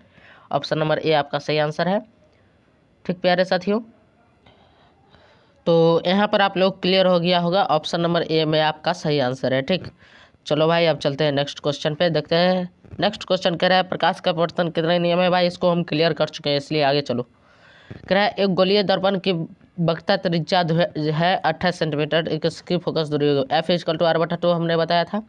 ऑप्शन नंबर ए आपका सही आंसर है। ठीक प्यारे साथियों, तो यहाँ पर आप लोग क्लियर हो गया होगा, ऑप्शन नंबर ए में आपका सही आंसर है। ठीक, चलो भाई अब चलते हैं नेक्स्ट क्वेश्चन पे, देखते हैं। नेक्स्ट क्वेश्चन कह रहा है प्रकाश का अपवर्तन कितने नियम है। भाई इसको हम क्लियर कर चुके हैं, इसलिए आगे चलो। कह रहा है एक गोलीय दर्पण की वक्रता त्रिज्या है 28 सेंटीमीटर, इसकी फोकस दूरी एफ इक्वल टू r/2 हमने बताया था।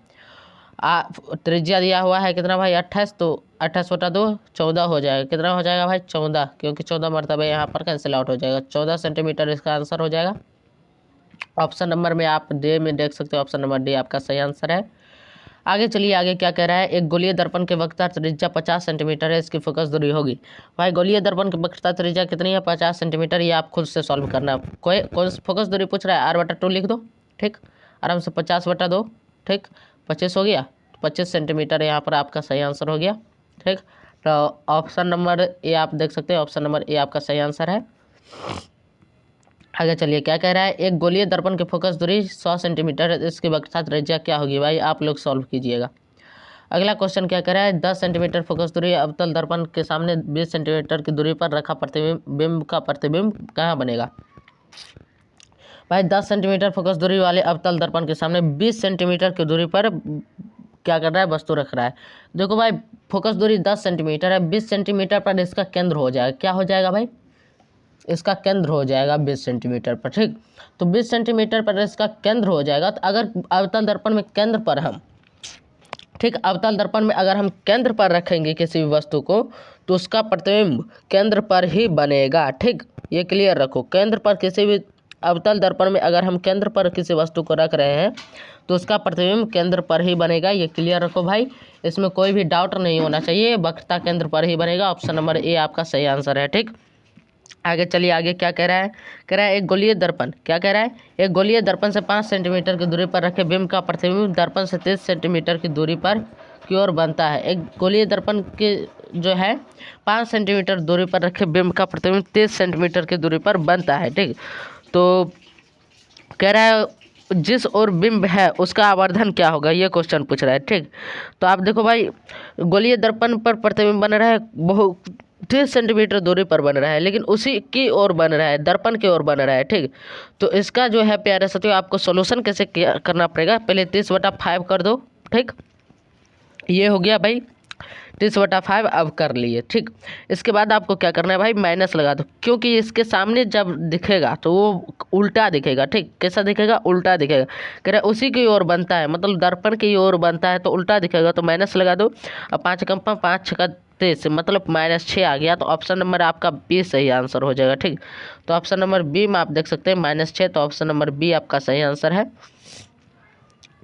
त्रिज्या दिया हुआ है कितना भाई 28, तो 28/2 14 हो जाएगा। कितना हो जाएगा भाई 14, क्योंकि 14 मरतबे यहाँ पर कैंसिल आउट हो जाएगा, 14 सेंटीमीटर इसका आंसर हो जाएगा। ऑप्शन नंबर में आप डी में देख सकते हो, ऑप्शन नंबर डी आपका सही आंसर है। आगे चलिए, आगे क्या कह रहा है, एक गोलीय दर्पण की वक्रता त्रिज्या 50 सेंटीमीटर है, इसकी फोकस दूरी होगी। भाई गोलीय दर्पण की वक्रता त्रिज्या कितनी है 50 सेंटीमीटर, ये आप खुद से सॉल्व करना। कोई कौन फोकस दूरी पूछ रहा है, r/2 लिख दो। ठीक, आराम से 50/2, ठीक 25 हो गया, 25 सेंटीमीटर यहाँ पर आपका सही आंसर हो गया। ठीक, तो ऑप्शन नंबर ए आप देख सकते हैं, ऑप्शन नंबर ए आपका सही आंसर है। आगे चलिए क्या कह रहा है, एक गोलीय दर्पण की फोकस दूरी 100 सेंटीमीटर है, इसकी वक्रता त्रिज्या क्या होगी। भाई आप लोग सॉल्व कीजिएगा। अगला क्वेश्चन क्या कह रहा है, 10 सेंटीमीटर फोकस दूरी अवतल दर्पण के सामने 20 सेंटीमीटर की दूरी पर रखा प्रतिबिंब का प्रतिबिंब कहाँ बनेगा। भाई 10 सेंटीमीटर फोकस दूरी वाले अवतल दर्पण के सामने 20 सेंटीमीटर की दूरी पर क्या कर रहा है, वस्तु रख रहा है। देखो भाई फोकस दूरी 10 सेंटीमीटर है, 20 सेंटीमीटर पर इसका केंद्र हो जाएगा, क्या हो जाएगा भाई, इसका केंद्र हो जाएगा 20 सेंटीमीटर पर। ठीक, तो 20 सेंटीमीटर पर इसका केंद्र हो जाएगा, तो अगर अवतल दर्पण में केंद्र पर हम, ठीक अवतल दर्पण में अगर हम केंद्र पर रखेंगे किसी भी वस्तु को, तो उसका प्रतिबिंब केंद्र पर ही बनेगा। ठीक, ये क्लियर रखो, केंद्र पर किसी भी अवतल दर्पण में अगर हम केंद्र पर किसी वस्तु को रख रहे हैं तो उसका प्रतिबिंब केंद्र पर ही बनेगा, ये क्लियर रखो भाई, इसमें कोई भी डाउट नहीं होना चाहिए, वक्रता केंद्र पर ही बनेगा। ऑप्शन नंबर ए आपका सही आंसर है। ठीक, आगे चलिए, आगे क्या कह रहा है, कह रहा है एक गोलीय दर्पण, क्या कह रहा है, एक गोलीय दर्पण से 5 सेंटीमीटर की दूरी पर रखे बिंब का प्रतिबिंब दर्पण से 30 सेंटीमीटर की दूरी पर की ओर बनता है। एक गोलीय दर्पण के जो है 5 सेंटीमीटर दूरी पर रखे बिंब का प्रतिबिंब 30 सेंटीमीटर की दूरी पर बनता है। ठीक, तो कह रहा है जिस ओर बिंब है उसका आवर्धन क्या होगा, ये क्वेश्चन पूछ रहा है। ठीक, तो आप देखो भाई गोलीय दर्पण पर प्रतिबिंब बन रहा है बहुत 30 सेंटीमीटर दूरी पर बन रहा है, लेकिन उसी की ओर बन रहा है, दर्पण की ओर बन रहा है। ठीक, तो इसका जो है प्यारे साथियों आपको सोल्यूशन कैसे करना पड़ेगा, पहले 30/5 कर दो। ठीक, ये हो गया भाई 30/5 अब कर लिए। ठीक, इसके बाद आपको क्या करना है भाई, माइनस लगा दो, क्योंकि इसके सामने जब दिखेगा तो वो उल्टा दिखेगा। ठीक, कैसा दिखेगा, उल्टा दिखेगा। कह रहे उसी की ओर बनता है, मतलब दर्पण की ओर बनता है तो उल्टा दिखेगा, तो माइनस लगा दो। अब 5 कम 5 6 30 मतलब -6 आ गया, तो ऑप्शन नंबर आपका बी सही आंसर हो जाएगा। ठीक, तो ऑप्शन नंबर बी में आप देख सकते हैं -6, तो ऑप्शन नंबर बी आपका सही आंसर है।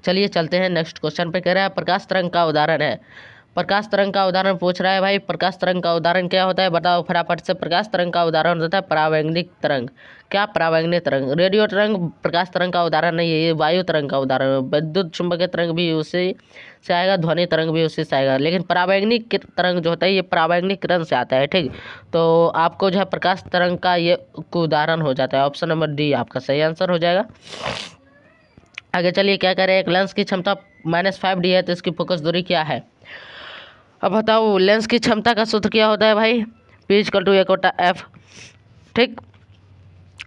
चलिए चलते हैं नेक्स्ट क्वेश्चन पे, कह रहा है प्रकाश तरंग का उदाहरण है। प्रकाश तरंग का उदाहरण पूछ रहा है भाई, प्रकाश तरंग का उदाहरण क्या होता है बताओ फटाफट से। प्रकाश तरंग का उदाहरण होता है परावैंगनिक तरंग। क्या परावैंगनिक तरंग, रेडियो तरंग प्रकाश तरंग का उदाहरण नहीं है, ये वायु तरंग का उदाहरण है। विद्युत चुंबकीय तरंग भी उसी से आएगा, ध्वनि तरंग भी उसी से आएगा, लेकिन परावैंगनिक तरंग जो होता है ये परावैंगनिक किरण से आता है। ठीक, तो आपको जो है प्रकाश तरंग का ये उदाहरण हो जाता है, ऑप्शन नंबर डी आपका सही आंसर हो जाएगा। आगे चलिए क्या कह रहे हैं, एक लेंस की क्षमता -5D है, तो इसकी फोकस दूरी क्या है। अब बताओ लेंस की क्षमता का सूत्र क्या होता है भाई, P = 1/f। ठीक,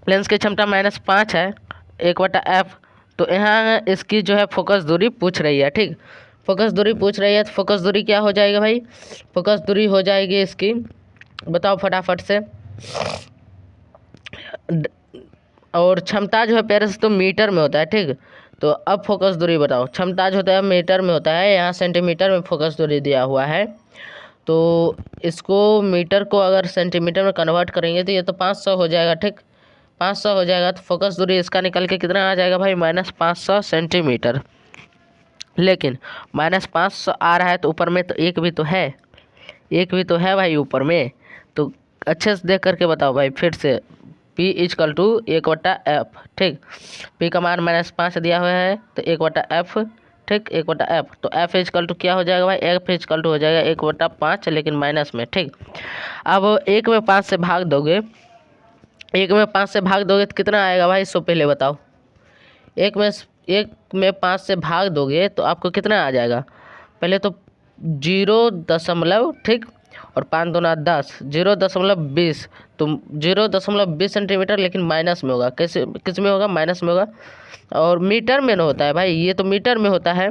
लेंस की क्षमता -5 है, 1/f, तो यहाँ इसकी जो है फोकस दूरी पूछ रही है। ठीक, फोकस दूरी पूछ रही है, तो फोकस दूरी क्या हो जाएगी भाई, फोकस दूरी हो जाएगी इसकी, बताओ फटाफट से। और क्षमता जो है प्यारे से तो मीटर में होता है। ठीक, तो अब फोकस दूरी बताओ, क्षमता जो होता है मीटर में होता है, यहाँ सेंटीमीटर में फोकस दूरी दिया हुआ है, तो इसको मीटर को अगर सेंटीमीटर में कन्वर्ट करेंगे तो ये तो 500 हो जाएगा। ठीक, 500 हो जाएगा, तो फोकस दूरी इसका निकल के कितना आ जाएगा भाई, -500 सेंटीमीटर। लेकिन -500 आ रहा है तो ऊपर में तो एक भी तो है, एक भी तो है भाई ऊपर में, तो अच्छे से देख करके बताओ भाई फिर से। P = 1/f। ठीक, P का मान -5 दिया हुआ है, तो 1/f। ठीक, 1/f, तो f = क्या हो जाएगा भाई, f = हो जाएगा 1/5, लेकिन माइनस में। ठीक, अब 1 में 5 से भाग दोगे, 1 में 5 से भाग दोगे तो कितना आएगा भाई, सो पहले बताओ। 1 में 1 में 5 से भाग दोगे तो आपको कितना आ जाएगा, पहले तो 0 ठीक, और 5 दूना 10, 0.20, तो 0.20 सेंटीमीटर, लेकिन माइनस में होगा। कैसे, किस में होगा, माइनस में होगा। और मीटर में ना होता है भाई, ये तो मीटर में होता है,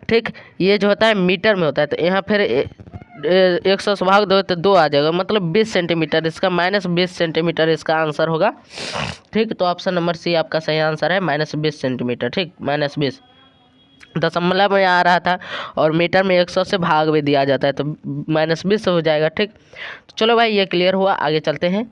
ठीक, ये जो होता है मीटर में होता है। तो यहाँ फिर 100 से भाग दो तो 2 आ जाएगा, मतलब 20 सेंटीमीटर, इसका -20 सेंटीमीटर इसका आंसर होगा, ठीक। तो ऑप्शन नंबर सी आपका सही आंसर है, -20 सेंटीमीटर, ठीक, -20। दशमलव में आ रहा था और मीटर में 100 से भाग भी दिया जाता है, तो -20 हो जाएगा, ठीक। तो चलो भाई ये क्लियर हुआ, आगे चलते हैं।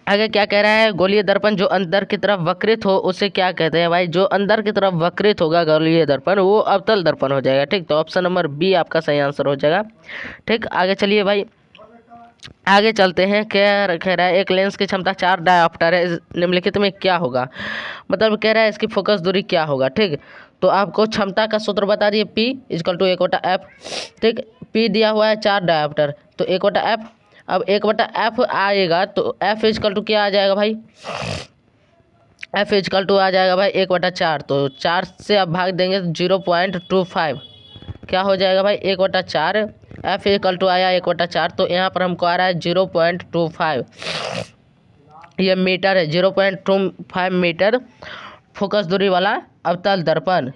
आगे क्या कह रहा है, गोलीय दर्पण जो अंदर की तरफ वक्रित हो उसे क्या कहते हैं भाई, जो अंदर की तरफ वक्रित होगा गोलीय दर्पण वो अवतल दर्पण हो जाएगा, ठीक। तो ऑप्शन नंबर बी आपका सही आंसर हो जाएगा, ठीक। आगे चलिए भाई, आगे चलते हैं। क्या कह रहा है, एक लेंस की क्षमता 4 डायऑप्टर है, निम्नलिखित में क्या होगा, मतलब कह रहा है इसकी फोकस दूरी क्या होगा, ठीक। तो आपको क्षमता का सूत्र बता दिए, P = 1/f, ठीक। P दिया हुआ है 4 डायऑप्टर, तो 1/f। अब 1/f आएगा तो F = क्या आ जाएगा भाई, F = आ जाएगा भाई 1/4, तो 4 से आप भाग देंगे तो 0.25 क्या हो जाएगा भाई, 1/4। F = आया 1/4, तो यहाँ पर हमको आ रहा है 0.25, ये मीटर है, 0.25 मीटर फोकस दूरी वाला अवतल दर्पण,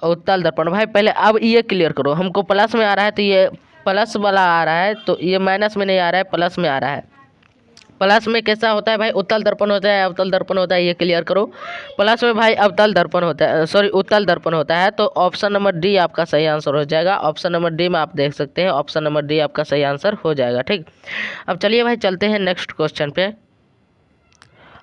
उत्तल दर्पण। भाई पहले अब ये क्लियर करो, हमको प्लस में आ रहा है तो ये प्लस वाला आ रहा है, तो ये माइनस में नहीं आ रहा है, प्लस में आ रहा है। प्लस में कैसा होता है भाई, उत्तल दर्पण होता है, अवतल दर्पण होता है, ये क्लियर करो। प्लस में भाई अवतल दर्पण होता है, सॉरी उत्तल दर्पण होता है। तो ऑप्शन नंबर डी आपका सही आंसर हो जाएगा। ऑप्शन नंबर डी में आप देख सकते हैं, ऑप्शन नंबर डी आपका सही आंसर हो जाएगा, ठीक। अब चलिए भाई चलते हैं नेक्स्ट क्वेश्चन पे।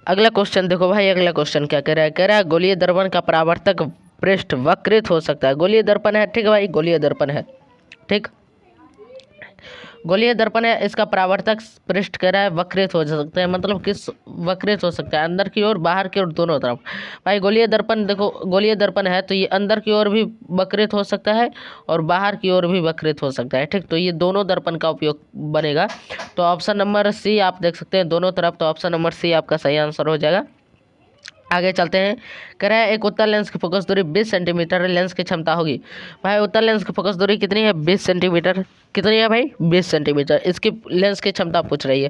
अगला क्वेश्चन देखो भाई, अगला क्वेश्चन क्या कह रहा है, कह रहा है गोलीय दर्पण का परावर्तक पृष्ठ वक्रित हो सकता है। गोलीय दर्पण है, ठीक है भाई, गोलीय दर्पण है, ठीक। गोलीय दर्पण है, इसका परावर्तक पृष्ठ कह रहा है वक्रित हो सकता है, मतलब किस वक्रित हो सकता है, अंदर की ओर बाहर की ओर दोनों तरफ। भाई गोलीय दर्पण देखो, गोलीय दर्पण है तो ये अंदर की ओर भी वक्रित हो सकता है और बाहर की ओर भी वक्रित हो सकता है, ठीक। तो ये दोनों दर्पण का उपयोग बनेगा। तो ऑप्शन नंबर सी आप देख सकते हैं दोनों तरफ, तो ऑप्शन नंबर सी आपका सही आंसर हो जाएगा। आगे चलते हैं, कह रहा है एक उत्तल लेंस की फोकस दूरी 20 सेंटीमीटर लेंस की क्षमता होगी। भाई उत्तल लेंस की फोकस दूरी कितनी है, 20 सेंटीमीटर, कितनी है भाई, 20 सेंटीमीटर, इसकी लेंस की क्षमता पूछ रही है।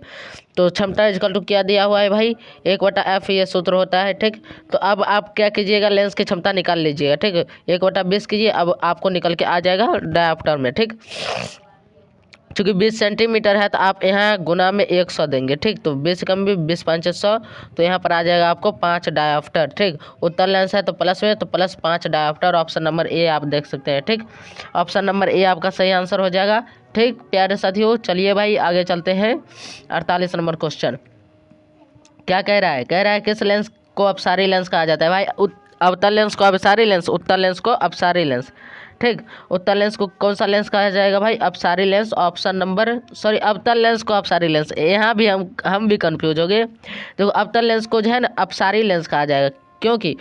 तो क्षमता इक्वल टू क्या दिया हुआ है भाई, 1/f ये सूत्र होता है, ठीक। तो अब आप क्या कीजिएगा, लेंस की क्षमता निकाल लीजिएगा, ठीक। 1/20 कीजिए, अब आपको निकल के आ जाएगा डायऑप्टर में, ठीक। चूँकि 20 सेंटीमीटर है तो आप यहाँ गुना में 100 देंगे, ठीक। तो 20 कम भी 20 5 100, तो यहाँ पर आ जाएगा आपको 5 डायऑप्टर, ठीक। उत्तल लेंस है तो प्लस में, तो +5 डायऑप्टर, ऑप्शन नंबर ए आप देख सकते हैं, ठीक। ऑप्शन नंबर ए आपका सही आंसर हो जाएगा, ठीक। प्यारे साथियों चलिए भाई आगे चलते हैं। 48 नंबर क्वेश्चन क्या कह रहा है, कह रहा है किस लेंस को अपसारी लेंस कहा जाता है। भाई अवतल लेंस को अपसारी लेंस, उत्तल लेंस को अपसारी लेंस, ठीक। उत्तल लेंस को कौन सा लेंस कहा जाएगा भाई, अपसारी लेंस। ऑप्शन नंबर, सॉरी अवतल लेंस को अपसारी लेंस, यहाँ भी हम भी कंफ्यूज हो गए। देखो अवतल लेंस को जो है ना अपसारी लेंस कहा जाएगा, क्योंकि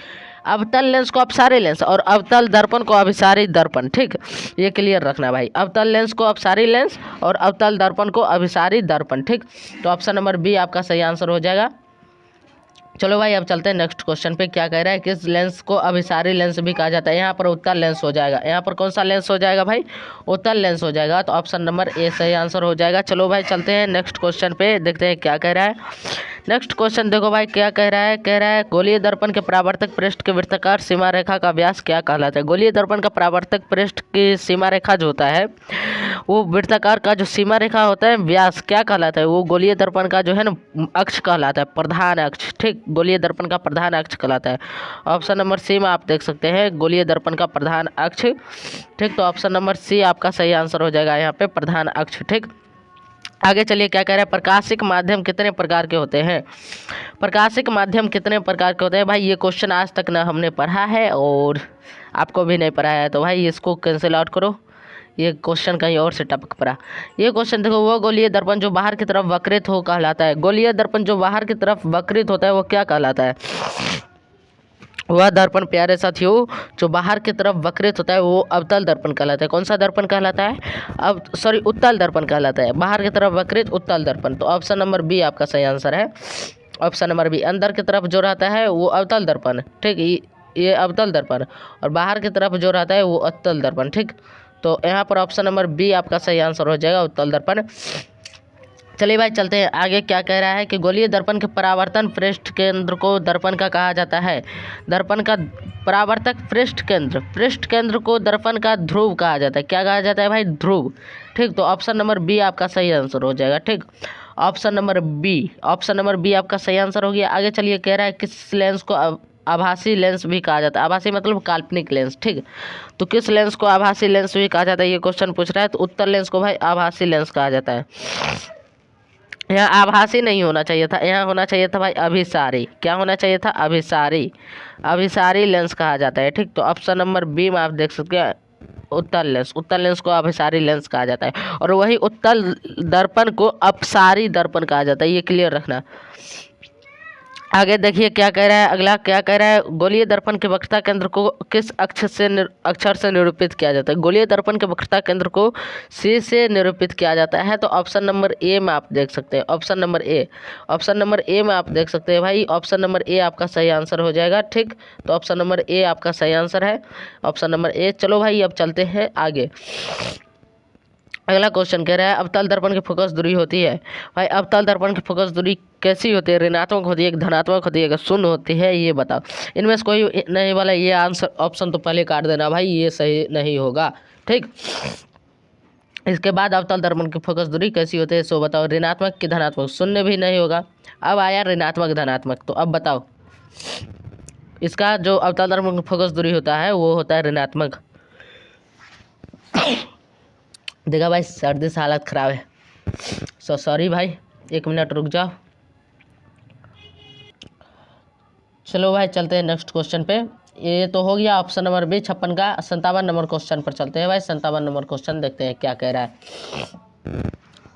अवतल लेंस को अपसारी लेंस और अवतल दर्पण को अभिसारी दर्पण, ठीक। ये क्लियर रखना भाई, अवतल लेंस को अपसारी लेंस और अवतल दर्पण को अभिसारी दर्पण, ठीक। तो ऑप्शन नंबर बी आपका सही आंसर हो जाएगा। चलो भाई अब चलते हैं नेक्स्ट क्वेश्चन पे। क्या कह रहा है, किस लेंस को अभिसारी लेंस भी कहा जाता है। यहाँ पर उत्तल लेंस हो जाएगा, यहाँ पर कौन सा लेंस हो जाएगा भाई, उत्तल लेंस हो जाएगा। तो ऑप्शन नंबर ए सही आंसर हो जाएगा। चलो भाई चलते हैं नेक्स्ट क्वेश्चन पे, देखते हैं क्या कह रहा है। नेक्स्ट क्वेश्चन देखो भाई क्या कह रहा है, कह रहा है गोलीय दर्पण के परावर्तक पृष्ठ के वृत्ताकार सीमा रेखा का व्यास क्या कहलाता है। गोलीय दर्पण का परावर्तक पृष्ठ की सीमा रेखा जो होता है, वो वृत्ताकार का जो सीमा रेखा होता है व्यास क्या कहलाता है, वो गोलीय दर्पण का जो है ना अक्ष कहलाता है, प्रधान अक्ष, ठीक। गोलीय दर्पण का प्रधान अक्ष कहलाता है। ऑप्शन नंबर सी में आप देख सकते हैं गोलीय दर्पण का प्रधान अक्ष, ठीक। तो ऑप्शन नंबर सी आपका सही आंसर हो जाएगा यहाँ पे, प्रधान अक्ष, ठीक। आगे चलिए क्या कह रहा है, प्रकाशिक माध्यम कितने प्रकार के होते हैं। प्रकाशिक माध्यम कितने प्रकार के होते हैं। भाई ये क्वेश्चन आज तक ना हमने पढ़ा है और आपको भी नहीं पढ़ाया है, तो भाई इसको कैंसिल आउट करो, ये क्वेश्चन कहीं और से टपक पड़ा। ये क्वेश्चन देखो, वो गोलीय दर्पण जो बाहर की तरफ वक्रित हो कहलाता है। गोलीय दर्पण जो बाहर की तरफ वक्रित होता है वो क्या कहलाता है, वह दर्पण प्यारे साथियों जो बाहर की तरफ वक्रित होता है वो अवतल दर्पण कहलाता है। कौन सा दर्पण कहलाता है, अब सॉरी उत्तल दर्पण कहलाता है। बाहर की तरफ वक्रित उत्तल दर्पण, तो ऑप्शन नंबर बी आपका सही आंसर है। ऑप्शन नंबर बी, अंदर की तरफ जो रहता है वो अवतल दर्पण, ठीक, ये अवतल दर्पण, और बाहर की तरफ जो रहता है वो अतल दर्पण, ठीक। तो यहाँ पर ऑप्शन नंबर बी आपका सही आंसर हो जाएगा, उत्तल दर्पण। चलिए भाई चलते हैं आगे। क्या कह रहा है कि गोलीय दर्पण के परावर्तन पृष्ठ केंद्र को दर्पण का कहा जाता है। दर्पण का परावर्तक पृष्ठ केंद्र को दर्पण का ध्रुव कहा जाता है। क्या कहा जाता है भाई? ध्रुव, ठीक। तो ऑप्शन नंबर बी आपका सही आंसर हो जाएगा, ठीक। ऑप्शन नंबर बी आपका सही आंसर हो गया। आगे चलिए, कह रहा है किस लेंस को आभासी लेंस भी कहा जाता है। आभासी मतलब काल्पनिक लेंस, ठीक। तो किस लेंस को आभासी लेंस भी कहा जाता है, ये क्वेश्चन पूछ रहा है। तो उत्तर लेंस को भाई आभासी लेंस कहा जाता है। यहाँ आभासी नहीं होना चाहिए था, यहाँ होना चाहिए था भाई अभिसारी। क्या होना चाहिए था? अभिसारी लेंस कहा जाता है, ठीक। तो ऑप्शन नंबर बी में आप देख सकते हैं उत्तल लेंस को अभिसारी लेंस कहा जाता है, और वही उत्तल दर्पण को अपसारी दर्पण कहा जाता है, ये क्लियर रखना। आगे देखिए क्या कह रहा है, अगला क्या कह रहा है, गोलीय दर्पण के वक्रता केंद्र को किस अक्षर से निरूपित किया जाता है। गोलीय दर्पण के वक्रता केंद्र को सी से निरूपित किया जाता है। तो ऑप्शन नंबर ए में आप देख सकते हैं, ऑप्शन नंबर ए में आप देख सकते हैं भाई, ऑप्शन नंबर ए आपका सही आंसर हो जाएगा, ठीक। तो ऑप्शन नंबर ए आपका सही आंसर है, ऑप्शन नंबर ए। चलो भाई अब चलते हैं आगे। अगला क्वेश्चन कह रहा है अवतल दर्पण की फोकस दूरी होती है। भाई अवतल दर्पण की फोकस दूरी कैसी होती है? ऋणात्मक होती है, धनात्मक होती है, कि शून्य होती है, ये बताओ। इनमें से कोई नहीं वाला ये आंसर ऑप्शन तो पहले काट देना भाई, ये सही नहीं होगा, ठीक। इसके बाद अवतल दर्पण की फोकस दूरी कैसी होती है सो बताओ, ऋणात्मक कि धनात्मक? शून्य भी नहीं होगा। अब आया ऋणात्मक धनात्मक, तो अब बताओ इसका जो अवतल दर्पण की फोकस दूरी होता है वो होता है ऋणात्मक। देखा भाई सर्दी से हालत ख़राब है, सॉरी भाई, 1 मिनट रुक जाओ। चलो भाई चलते हैं नेक्स्ट क्वेश्चन पे। ये तो हो गया ऑप्शन नंबर बी 56 का। 57 नंबर क्वेश्चन पर चलते हैं भाई। 57 नंबर क्वेश्चन देखते हैं क्या कह रहा है।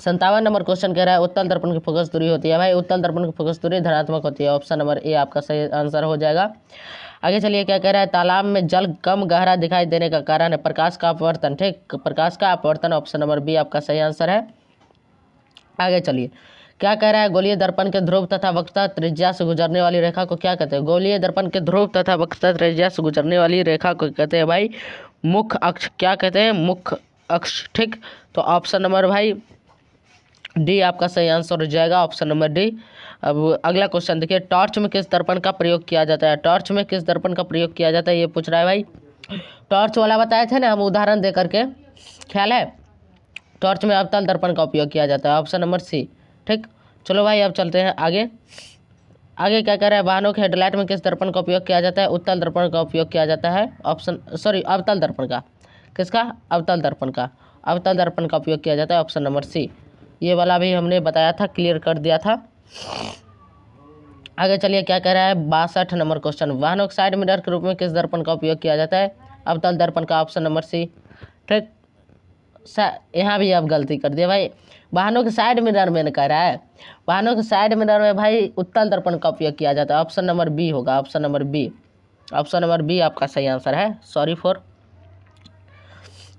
57 नंबर क्वेश्चन कह रहा है उत्तल दर्पण की फोकस दूरी होती है। भाई उत्तल दर्पण की फोकस दूरी धनात्मक होती है, ऑप्शन नंबर ए आपका सही आंसर हो जाएगा। आगे चलिए क्या कह रहा है, तालाब में जल कम गहरा दिखाई देने का कारण है प्रकाश का अपवर्तन, ठीक। प्रकाश का अपवर्तन, ऑप्शन नंबर बी आपका सही आंसर है। आगे चलिए क्या कह रहा है, गोलीय दर्पण के ध्रुव तथा वक्रता त्रिज्या से गुजरने वाली रेखा को क्या कहते हैं? गोलीय दर्पण के ध्रुव तथा वक्रता त्रिज्या से गुजरने वाली रेखा को कहते हैं भाई मुख्य अक्ष। क्या कहते हैं? मुख्य अक्ष, ठीक। तो ऑप्शन नंबर भाई डी आपका सही आंसर हो जाएगा, ऑप्शन नंबर डी। अब अगला क्वेश्चन देखिए, टॉर्च में किस दर्पण का प्रयोग किया जाता है? टॉर्च में किस दर्पण का प्रयोग किया जाता है ये पूछ रहा है भाई। टॉर्च वाला बताए थे ना हम उदाहरण दे करके, ख्याल है? टॉर्च में अवतल दर्पण का उपयोग किया जाता है, ऑप्शन नंबर सी, ठीक। चलो भाई अब चलते हैं आगे। आगे क्या कह रहा है, वाहनों के हेडलाइट में किस दर्पण का उपयोग किया जाता है? उत्तल दर्पण का उपयोग किया जाता है, अवतल दर्पण का। किसका? अवतल दर्पण का। अवतल दर्पण का उपयोग किया जाता है, ऑप्शन नंबर सी। ये वाला भी हमने बताया था, क्लियर कर दिया था। आगे चलिए क्या कह रहा है, 62 नंबर क्वेश्चन, वाहनों के साइड मिरर के रूप में किस दर्पण का उपयोग किया जाता है? अवतल दर्पण का, ऑप्शन नंबर सी, ठीक। यहाँ भी आप गलती कर दिए भाई, वाहनों के साइड मिरर में कह रहा है, वाहनों के साइड मिरर में भाई उत्तल दर्पण का उपयोग किया जाता है, ऑप्शन नंबर बी होगा, option number B. Option number B आपका सही आंसर है, सॉरी फॉर।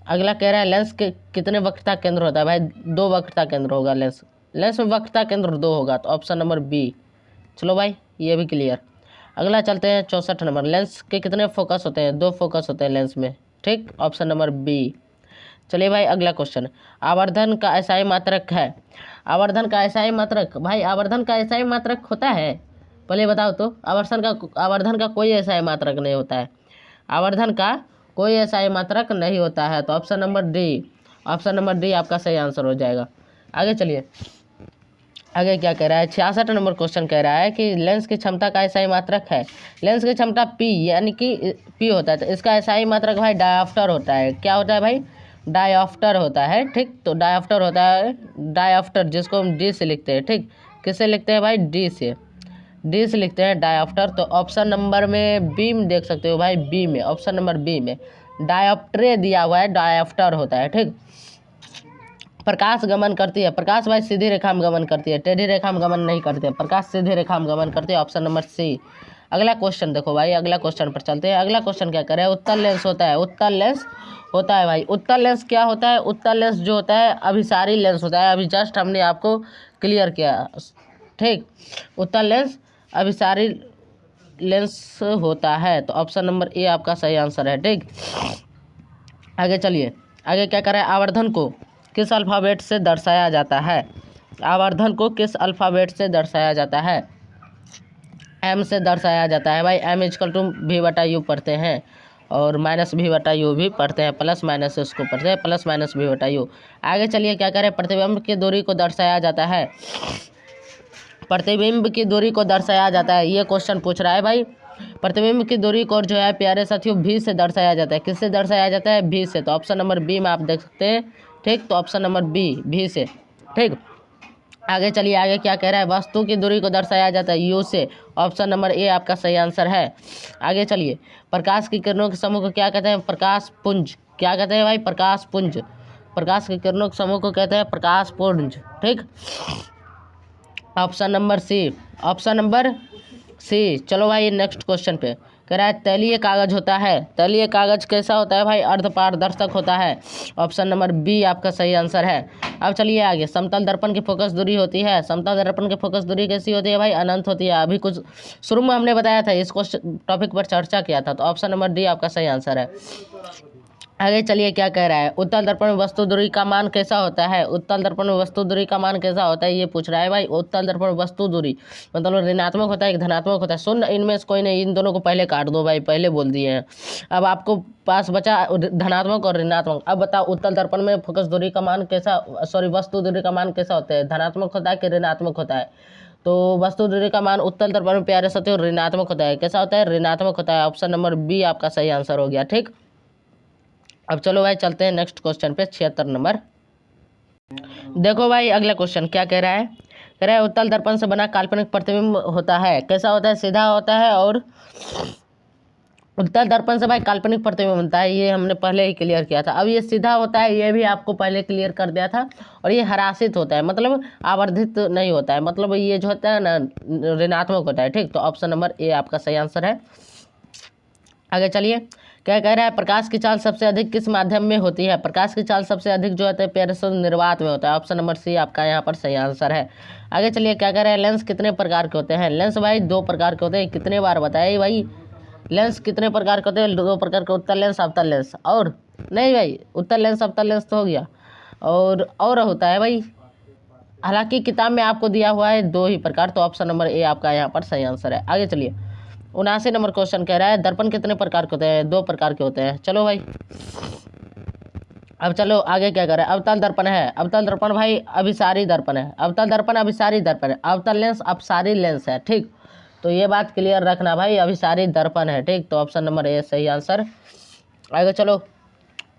अगला कह रहा है लेंस के कितने वक्रता केंद्र होता है? भाई 2 वक्रता केंद्र होगा लेंस में वक्रता केंद्र 2 होगा, तो ऑप्शन नंबर बी। चलो भाई ये भी क्लियर। अगला चलते हैं 64 नंबर, लेंस के कितने फोकस होते हैं? 2 फोकस होते हैं लेंस में, ठीक। Option number B. चलिए भाई अगला क्वेश्चन, आवर्धन का एसआई मात्रक है। आवर्धन का एसआई मात्रक, भाई आवर्धन का एसआई मात्रक होता है? पहले बताओ तो, आवर्धन का कोई एसआई मात्रक नहीं होता है। आवर्धन का कोई एसआई मात्रक नहीं होता है, तो option number D, option number D आपका सही आंसर हो जाएगा। आगे चलिए, आगे क्या कह रहा है, 66 नंबर क्वेश्चन कह रहा है कि लेंस की क्षमता का एसआई मात्रक है। लेंस की क्षमता पी यानी कि पी होता है, तो इसका एसआई मात्रक भाई डायोप्टर होता है। क्या होता है भाई? डायोप्टर होता है, ठीक। तो डायोप्टर होता है, डायोप्टर जिसको हम डी से लिखते हैं, ठीक। किससे लिखते हैं भाई? डी से लिखते हैं डायोप्टर। तो ऑप्शन नंबर में बी में देख सकते हो भाई, बी में, ऑप्शन नंबर बी में डायोप्ट्रे दिया हुआ है, डायोप्टर होता है, ठीक। प्रकाश गमन करती है, प्रकाश भाई सीधी रेखा में गमन करती है, टेढ़ी रेखा में गमन नहीं करती है, प्रकाश सीधी रेखा में गमन करती है, ऑप्शन नंबर सी। अगला क्वेश्चन देखो भाई, अगला क्वेश्चन पर चलते हैं। अगला क्वेश्चन क्या करे, उत्तल लेंस होता है, उत्तल लेंस होता है भाई। उत्तल लेंस क्या होता है? उत्तल लेंस जो होता है अभिसारी लेंस होता है, अभी जस्ट हमने आपको क्लियर किया। ठीक। उत्तल लेंस अभिसारी लेंस होता है, तो ऑप्शन नंबर ए आपका सही आंसर है। ठीक, आगे चलिए, आगे क्या करें, आवर्धन को किस अल्फ़ाबेट से दर्शाया जाता है? आवर्धन को किस अल्फ़ाबेट से दर्शाया जाता है? एम से दर्शाया जाता है भाई। एम इजकल टू भी बटा यू पढ़ते हैं, और माइनस भी बटा यू भी पढ़ते हैं, प्लस माइनस से उसको पढ़ते हैं, प्लस माइनस भी बटा यू। आगे चलिए, क्या करें, प्रतिबिंब की दूरी को दर्शाया जाता है। प्रतिबिंब की दूरी को दर्शाया जाता है, ये क्वेश्चन पूछ रहा है भाई। प्रतिबिंब की दूरी को जो है प्यारे साथियों भी से दर्शाया जाता है। किससे दर्शाया जाता है? भी से। तो ऑप्शन नंबर बी में आप देख सकते हैं। ठीक, तो ऑप्शन नंबर बी, भी से। ठीक, आगे चलिए, आगे क्या कह रहा है, वस्तु की दूरी को दर्शाया जाता है यू से। ऑप्शन नंबर ए आपका सही आंसर है। आगे चलिए, प्रकाश की किरणों के समूह को क्या कहते हैं? प्रकाश पुंज। क्या कहते हैं भाई? प्रकाश पुंज। प्रकाश की किरणों के समूह को कहते हैं प्रकाश पुंज। ठीक, option number C, option number C. चलो भाई, नेक्स्ट क्वेश्चन पे कह रहा है, तैलीय कागज होता है। तैलीय कागज कैसा होता है भाई? अर्ध पारदर्शक होता है। ऑप्शन नंबर बी आपका सही आंसर है। अब चलिए आगे, समतल दर्पण की फोकस दूरी होती है। समतल दर्पण की फोकस दूरी कैसी होती है भाई? अनंत होती है। अभी कुछ शुरू में हमने बताया था, इस क्वेश्चन टॉपिक पर चर्चा किया था, तो ऑप्शन नंबर डी आपका सही आंसर है। आगे चलिए, क्या कह रहा है, उत्तल दर्पण में वस्तु दूरी का मान कैसा होता है? उत्तल दर्पण में वस्तु दूरी का मान कैसा होता है, ये पूछ रहा है भाई। उत्तल दर्पण में वस्तु दूरी मतलब ऋणात्मक होता है कि धनात्मक होता है? शून्य, इनमें से कोई नहीं, इन दोनों को पहले काट दो भाई, पहले बोल दिए हैं। अब आपको पास बचा धनात्मक और ऋणात्मक। अब बताओ, उत्तल दर्पण में फोकस दूरी का मान कैसा, सॉरी, वस्तु दूरी का मान कैसा होता है? धनात्मक होता है कि ऋणात्मक होता है? तो वस्तु दूरी का मान उत्तल दर्पण में प्यारे साथियों ऋणात्मक होता है। कैसा होता है? ऋणात्मक होता है। ऑप्शन नंबर बी आपका सही आंसर हो गया। ठीक, अब चलो भाई चलते हैं नेक्स्ट क्वेश्चन पे, 76 नंबर। देखो भाई, अगला क्वेश्चन क्या कह रहा है, कह रहा है उत्तल दर्पण से बना काल्पनिक प्रतिबिंब होता है। कैसा होता है? सीधा होता है। और उत्तल दर्पण से भाई काल्पनिक प्रतिबिंब बनता है, ये हमने पहले ही क्लियर किया था। अब ये सीधा होता है, ये भी आपको पहले क्लियर कर दिया था। और ये हरासित होता है, मतलब आवर्धित नहीं होता है, मतलब ये जो होता है ना ऋणात्मक होता है। ठीक, तो ऑप्शन नंबर ए आपका सही आंसर है। आगे चलिए, क्या कह रहा है, प्रकाश की चाल सबसे अधिक किस माध्यम में होती है? प्रकाश की चाल सबसे अधिक जो होता है प्यारे से निर्वात में होता है। ऑप्शन नंबर सी आपका यहाँ पर सही आंसर है। आगे चलिए, क्या कह रहे हैं, लेंस कितने प्रकार के होते हैं? लेंस भाई दो प्रकार के होते हैं। कितने बार बताए भाई, लेंस कितने प्रकार के होते हैं? दो प्रकार के, उत्तल लेंस, अवतल लेंस। और नहीं भाई, उत्तल लेंस अवतल लेंस तो हो गया, और होता है भाई, हालांकि किताब में आपको दिया हुआ है दो ही प्रकार, तो ऑप्शन नंबर ए आपका यहाँ पर सही आंसर है। आगे चलिए, 79 नंबर क्वेश्चन कह रहा है, दर्पण कितने प्रकार के होते हैं? दो प्रकार के होते हैं। चलो भाई, अब चलो आगे क्या कर रहा है, अवतल दर्पण है। अवतल दर्पण भाई अभिसारी दर्पण है। अवतल दर्पण अभिसारी दर्पण है। अवतल लेंस अपसारी लेंस है। ठीक, तो ये बात क्लियर रखना भाई, अभिसारी दर्पण है। ठीक, तो ऑप्शन नंबर ए सही आंसर। आगे चलो,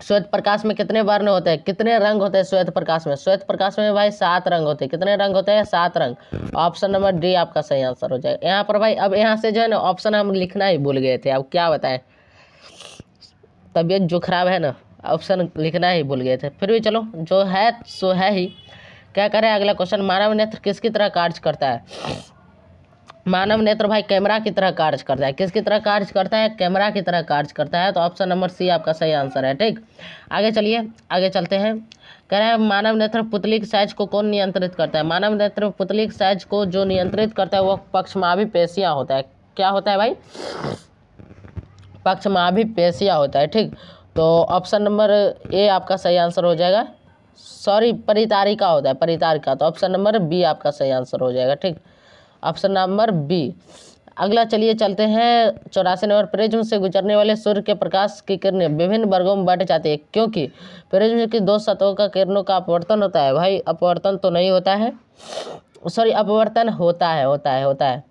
श्वेत प्रकाश में कितने वर्ण होते हैं? कितने रंग होते हैं श्वेत प्रकाश में? श्वेत प्रकाश में भाई 7 रंग होते हैं। कितने रंग होते हैं? 7 रंग। ऑप्शन नंबर डी आपका सही आंसर हो जाएगा यहाँ पर भाई। अब यहाँ से जो है ना ऑप्शन हम लिखना ही भूल गए थे, अब क्या बताएं, तबीयत जो खराब है ना, ऑप्शन लिखना ही भूल गए थे। फिर भी चलो, जो है सो है ही। क्या करें, अगला क्वेश्चन, मानव नेत्र किसकी तरह कार्य करता है? मानव नेत्र भाई कैमरा की तरह कार्य करता है। किसकी तरह कार्य करता है? कैमरा की तरह कार्य करता है। तो ऑप्शन नंबर सी आपका सही आंसर है। ठीक, आगे चलिए, आगे चलते हैं। कह रहे हैं, मानव नेत्र पुतली की साइज को कौन नियंत्रित करता है? मानव नेत्र पुतली की साइज को जो नियंत्रित करता है वो पक्षमाभी पेशियाँ होता है। क्या होता है भाई? पक्षमाभी पेशियाँ होता है। ठीक, तो ऑप्शन नंबर ए आपका सही आंसर हो जाएगा। सॉरी, परितारिका होता है, परितारिका। तो ऑप्शन नंबर बी आपका सही आंसर हो जाएगा। ठीक, ऑप्शन नंबर बी। अगला चलिए चलते हैं, 84 नंबर, प्रिज्म से गुजरने वाले सूर्य के प्रकाश की किरणें विभिन्न वर्गों में बांटी जाती है क्योंकि प्रिज्म की दो सतहों का किरणों का अपवर्तन होता है। भाई अपवर्तन तो नहीं होता है, सॉरी, अपवर्तन होता है,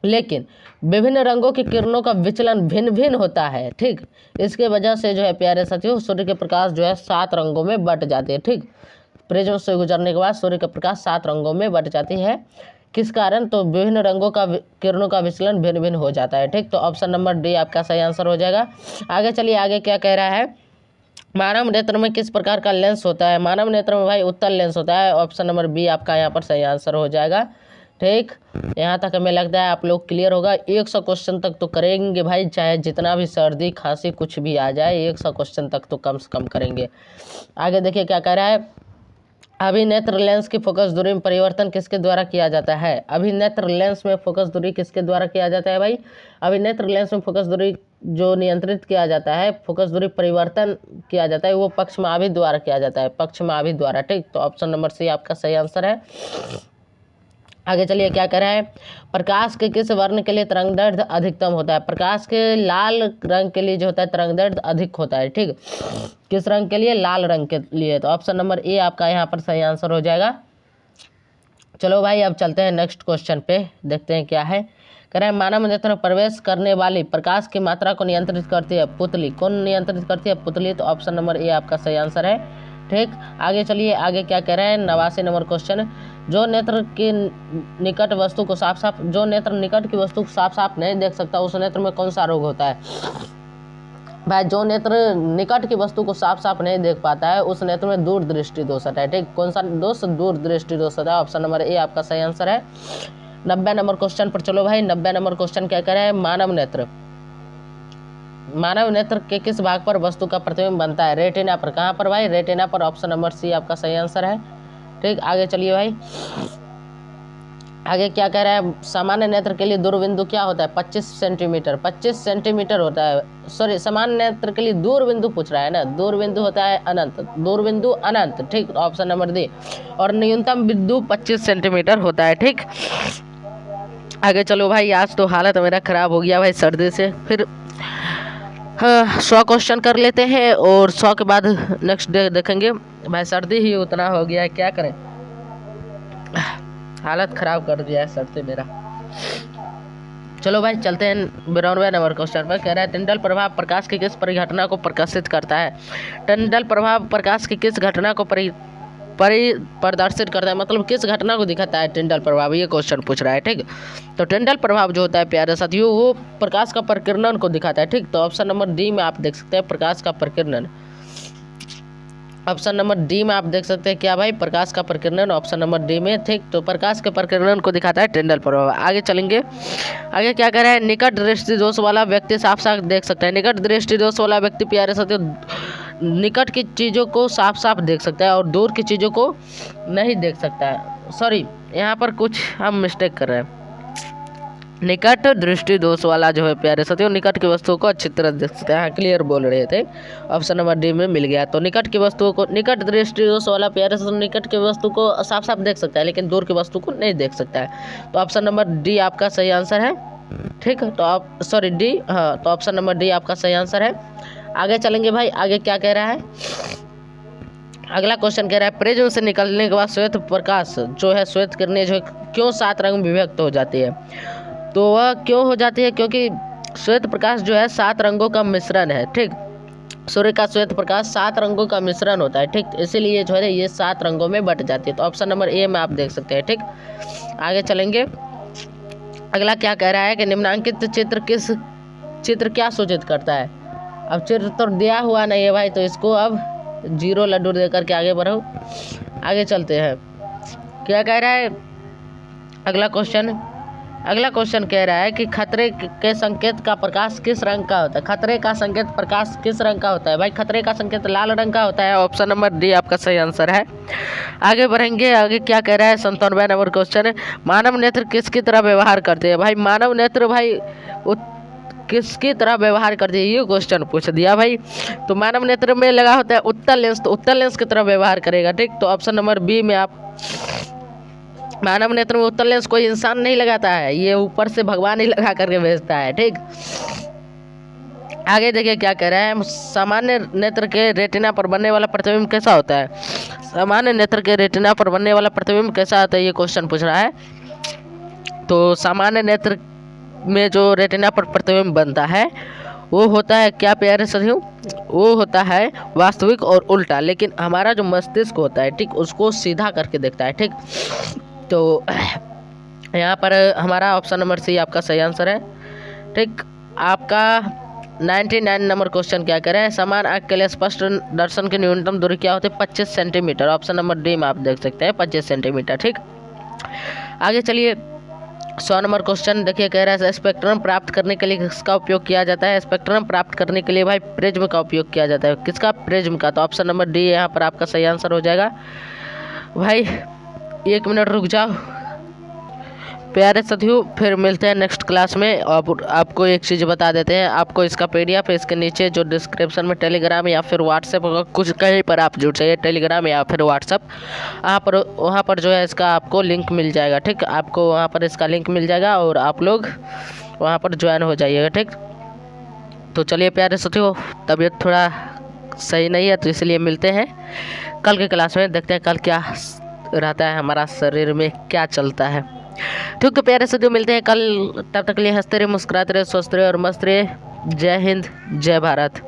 लेकिन विभिन्न रंगों की किरणों का विचलन भिन्न भिन्न होता है। ठीक, इसके वजह से जो है प्यारे साथियों सूर्य के प्रकाश जो है 7 रंगों में बट जाती है। ठीक, प्रिज्म से गुजरने के बाद सूर्य का प्रकाश 7 रंगों में बट जाती है। किस कारण? तो विभिन्न रंगों का किरणों का विचलन भिन्न भिन्न हो जाता है। ठीक, तो ऑप्शन नंबर डी आपका सही आंसर हो जाएगा। आगे चलिए, आगे क्या कह रहा है, मानव नेत्र में किस प्रकार का लेंस होता है? मानव नेत्र में भाई उत्तल लेंस होता है। ऑप्शन नंबर बी आपका यहाँ पर सही आंसर हो जाएगा। ठीक, यहाँ तक हमें लगता है आप लोग क्लियर होगा। 100 क्वेश्चन तक तो करेंगे भाई, चाहे जितना भी सर्दी खांसी कुछ भी आ जाए, 100 क्वेश्चन तक तो कम से कम करेंगे। आगे देखिए क्या कह रहा है, अभिनेत्र लेंस की फोकस दूरी में परिवर्तन किसके द्वारा किया जाता है? अभिनेत्र लेंस में फोकस दूरी किसके द्वारा किया जाता है भाई? अभिनेत्र लेंस में फोकस दूरी जो नियंत्रित किया जाता है, फोकस दूरी परिवर्तन किया जाता है, वो पक्षमाभी द्वारा किया जाता है, पक्षमाभी द्वारा। ठीक, तो ऑप्शन नंबर सी आपका सही आंसर है। आगे चलिए क्या कह रहा है, प्रकाश के किस वर्ण के लिए तरंगदैर्ध्य अधिकतम होता है? प्रकाश के लाल रंग के लिए जो होता है तरंगदैर्ध्य अधिक होता है। ठीक, किस रंग के लिए? लाल रंग के लिए। तो ऑप्शन नंबर ए आपका यहाँ पर सही आंसर हो जाएगा। चलो भाई अब चलते हैं नेक्स्ट क्वेश्चन पे, देखते हैं क्या है। कह रहे हैं मानव नेत्र में प्रवेश करने वाली प्रकाश की मात्रा को नियंत्रित करती है पुतली। कौन नियंत्रित करती है? पुतली। तो ऑप्शन नंबर ए आपका सही आंसर है। ठीक, आगे चलिए, आगे क्या कह रहे हैं, 89 नंबर क्वेश्चन। जो नेत्र की निकट वस्तु को साफ साफ जो नेत्र निकट की वस्तु को साफ साफ नहीं देख सकता, उस नेत्र में कौन सा रोग होता है? भाई जो नेत्र निकट की वस्तु को साफ साफ नहीं देख पाता है, उस नेत्र में दूरदृष्टि दोष होता है। ठीक, कौन सा दोष? दूरदृष्टि दोष होता है। ऑप्शन नंबर ए आपका सही आंसर है। 90 नंबर क्वेश्चन पर चलो भाई। 90 नंबर क्वेश्चन क्या कह रहा है, मानव नेत्र के किस भाग पर वस्तु का प्रतिबिंब बनता है? रेटिना पर। कहाँ पर भाई? रेटिना पर। ऑप्शन नंबर सी आपका सही आंसर है। ठीक, आगे चलिए भाई, आगे क्या कह रहा है, सामान्य नेत्र के लिए दूरबिंदु क्या होता है? 25 सेंटीमीटर। 25 सेंटीमीटर होता है। सॉरी, सामान्य नेत्र के लिए दूरबिंदु पूछ रहा है ना, दूरबिंदु होता है अनंत, दूरबिंदु अनंत। ठीक, ऑप्शन नंबर डी। और न्यूनतम बिंदु 25 सेंटीमीटर होता है। ठीक, आगे चलो भाई, आज तो हालत मेरा खराब हो गया भाई सर्दी से। फिर 100 क्वेश्चन कर लेते हैं और 100 के बाद नेक्स्ट डे देखेंगे। भाई सर्दी ही उतना हो गया है, क्या करें, हालत खराब कर दिया है सर्दी मेरा। चलो भाई चलते हैं 92 नंबर क्वेश्चन पर। कह रहा है टिंडल प्रभाव प्रकाश की किस परिघटना को प्रकाशित करता है? टिंडल प्रभाव प्रकाश की किस घटना को प्रदर्शित करता है, मतलब किस घटना को दिखाता है टिंडल प्रभाव, ये क्वेश्चन पूछ रहा है। ठीक, तो टिंडल प्रभाव जो होता है प्यारे साथियों, वो प्रकाश का प्रकीर्णन को दिखाता है। ठीक, तो ऑप्शन नंबर डी में आप देख सकते हैं प्रकाश का प्रकीर्णन। ऑप्शन नंबर डी में आप देख सकते हैं क्या भाई, प्रकाश का प्रकीर्णन। ऑप्शन नंबर डी में। ठीक, तो प्रकाश के प्रकीर्णन को दिखाता है टिंडल प्रभाव। आगे चलेंगे, आगे क्या कह रहा है, निकट दृष्टि दोष वाला व्यक्ति साफ साफ देख सकता है। निकट दृष्टि दोष वाला व्यक्ति प्यारे साथियों निकट की चीज़ों को साफ साफ देख सकता है और दूर की चीज़ों को नहीं देख सकता है। सॉरी, यहाँ पर कुछ हम मिस्टेक कर रहे हैं। निकट दृष्टि दोष वाला जो है प्यारे साथियों, निकट की वस्तुओं को अच्छी तरह देख सकते हैं। हाँ, क्लियर बोल रहे थे। ऑप्शन नंबर डी में मिल गया। तो निकट की वस्तुओं को, निकट दृष्टि दोष वाला प्यारे साथियों निकट की वस्तु को साफ साफ देख सकता है, लेकिन दूर की वस्तु को नहीं देख सकता है। तो ऑप्शन नंबर डी आपका सही आंसर है। ठीक, तो आप सॉरी डी, हाँ, तो ऑप्शन नंबर डी आपका सही आंसर है। आगे चलेंगे भाई, आगे क्या कह रहा है, अगला क्वेश्चन कह रहा है प्रिज्म से निकलने के बाद श्वेत प्रकाश जो है, श्वेत किरणें जो है क्यों 7 रंग में विभक्त हो जाती है? तो वह क्यों हो जाती है? क्योंकि श्वेत प्रकाश जो है 7 रंगों का मिश्रण है। ठीक, सूर्य का श्वेत प्रकाश 7 रंगों का मिश्रण होता है। ठीक, इसीलिए जो है ये 7 रंगों में बट जाती है। तो ऑप्शन नंबर ए में आप देख सकते हैं। ठीक, आगे चलेंगे, अगला क्या कह रहा है कि निम्नांकित चित्र क्या सूचित करता है? अब चित्र तो दिया हुआ नहीं है भाई, तो इसको अब 0 लड्डू दे करके आगे बढ़ो। आगे चलते हैं, क्या कह रहा है अगला क्वेश्चन कह रहा है कि खतरे के संकेत का प्रकाश किस रंग का होता है? खतरे का संकेत प्रकाश किस रंग का होता है भाई? खतरे का संकेत लाल रंग का होता है। ऑप्शन नंबर डी आपका सही आंसर है। आगे बढ़ेंगे, आगे क्या कह रहा है, 97 नंबर क्वेश्चन है, मानव नेत्र किसकी तरह व्यवहार करते हैं? भाई मानव नेत्र भाई किसकी तरह व्यवहार करती है, ये क्वेश्चन पूछ दिया भाई। तो मानव नेत्र में लगा होता है उत्तल लेंस, तो उत्तल लेंस की तरह व्यवहार करेगा। ठीक, तो ऑप्शन नंबर बी में आप, मानव नेत्र में उत्तल लेंस कोई इंसान नहीं लगाता है, ये ऊपर से भगवान ही लगा करके भेजता है। ठीक, आगे देखिए क्या कह रहा है, सामान्य नेत्र के रेटिना पर बनने वाला प्रतिबिंब कैसा होता है? सामान्य नेत्र के रेटिना पर बनने वाला प्रतिबिंब कैसा होता है, ये क्वेश्चन पूछ रहा है। तो सामान्य नेत्र में जो रेटिना पर प्रतिबिंब बनता है वो होता है क्या प्यारे साथियों, वो होता है वास्तविक और उल्टा। लेकिन हमारा जो मस्तिष्क होता है, ठीक, उसको सीधा करके देखता है। ठीक, तो यहाँ पर हमारा ऑप्शन नंबर सी आपका सही आंसर है। ठीक, आपका 99 नंबर क्वेश्चन क्या कह रहा है, समान आँख के लिए स्पष्ट दर्शन की न्यूनतम दूरी क्या होती है? 25 सेंटीमीटर। ऑप्शन नंबर डी में आप देख सकते हैं 25 सेंटीमीटर। ठीक, आगे चलिए, 100 नंबर क्वेश्चन देखिए, कह रहा है स्पेक्ट्रम प्राप्त करने के लिए किसका उपयोग किया जाता है? स्पेक्ट्रम प्राप्त करने के लिए भाई प्रिज्म का उपयोग किया जाता है। किसका? प्रिज्म का। तो ऑप्शन नंबर डी यहाँ पर आपका सही आंसर हो जाएगा। भाई 1 मिनट रुक जाओ प्यारे साथियों, फिर मिलते हैं नेक्स्ट क्लास में। आपको एक चीज़ बता देते हैं, आपको इसका PDF इसके नीचे जो डिस्क्रिप्शन में टेलीग्राम या फिर व्हाट्सएप होगा, कुछ कहीं पर आप जुड़ जाइए, टेलीग्राम या फिर व्हाट्सएप, वहाँ पर जो है इसका आपको लिंक मिल जाएगा। ठीक, आपको वहाँ पर इसका लिंक मिल जाएगा और आप लोग वहाँ पर ज्वाइन हो जाइएगा। ठीक, तो चलिए प्यारे साथियों, तबीयत थोड़ा सही नहीं है तो इसलिए मिलते हैं कल के क्लास में, देखते हैं कल क्या रहता है, हमारा शरीर में क्या चलता है। ठीक, तो प्यारे साथियों मिलते हैं कल, तब तक के लिए हंसते रहे, मुस्कुराते रहे, स्वस्थ रहे और मस्त रहे। जय हिंद, जय भारत।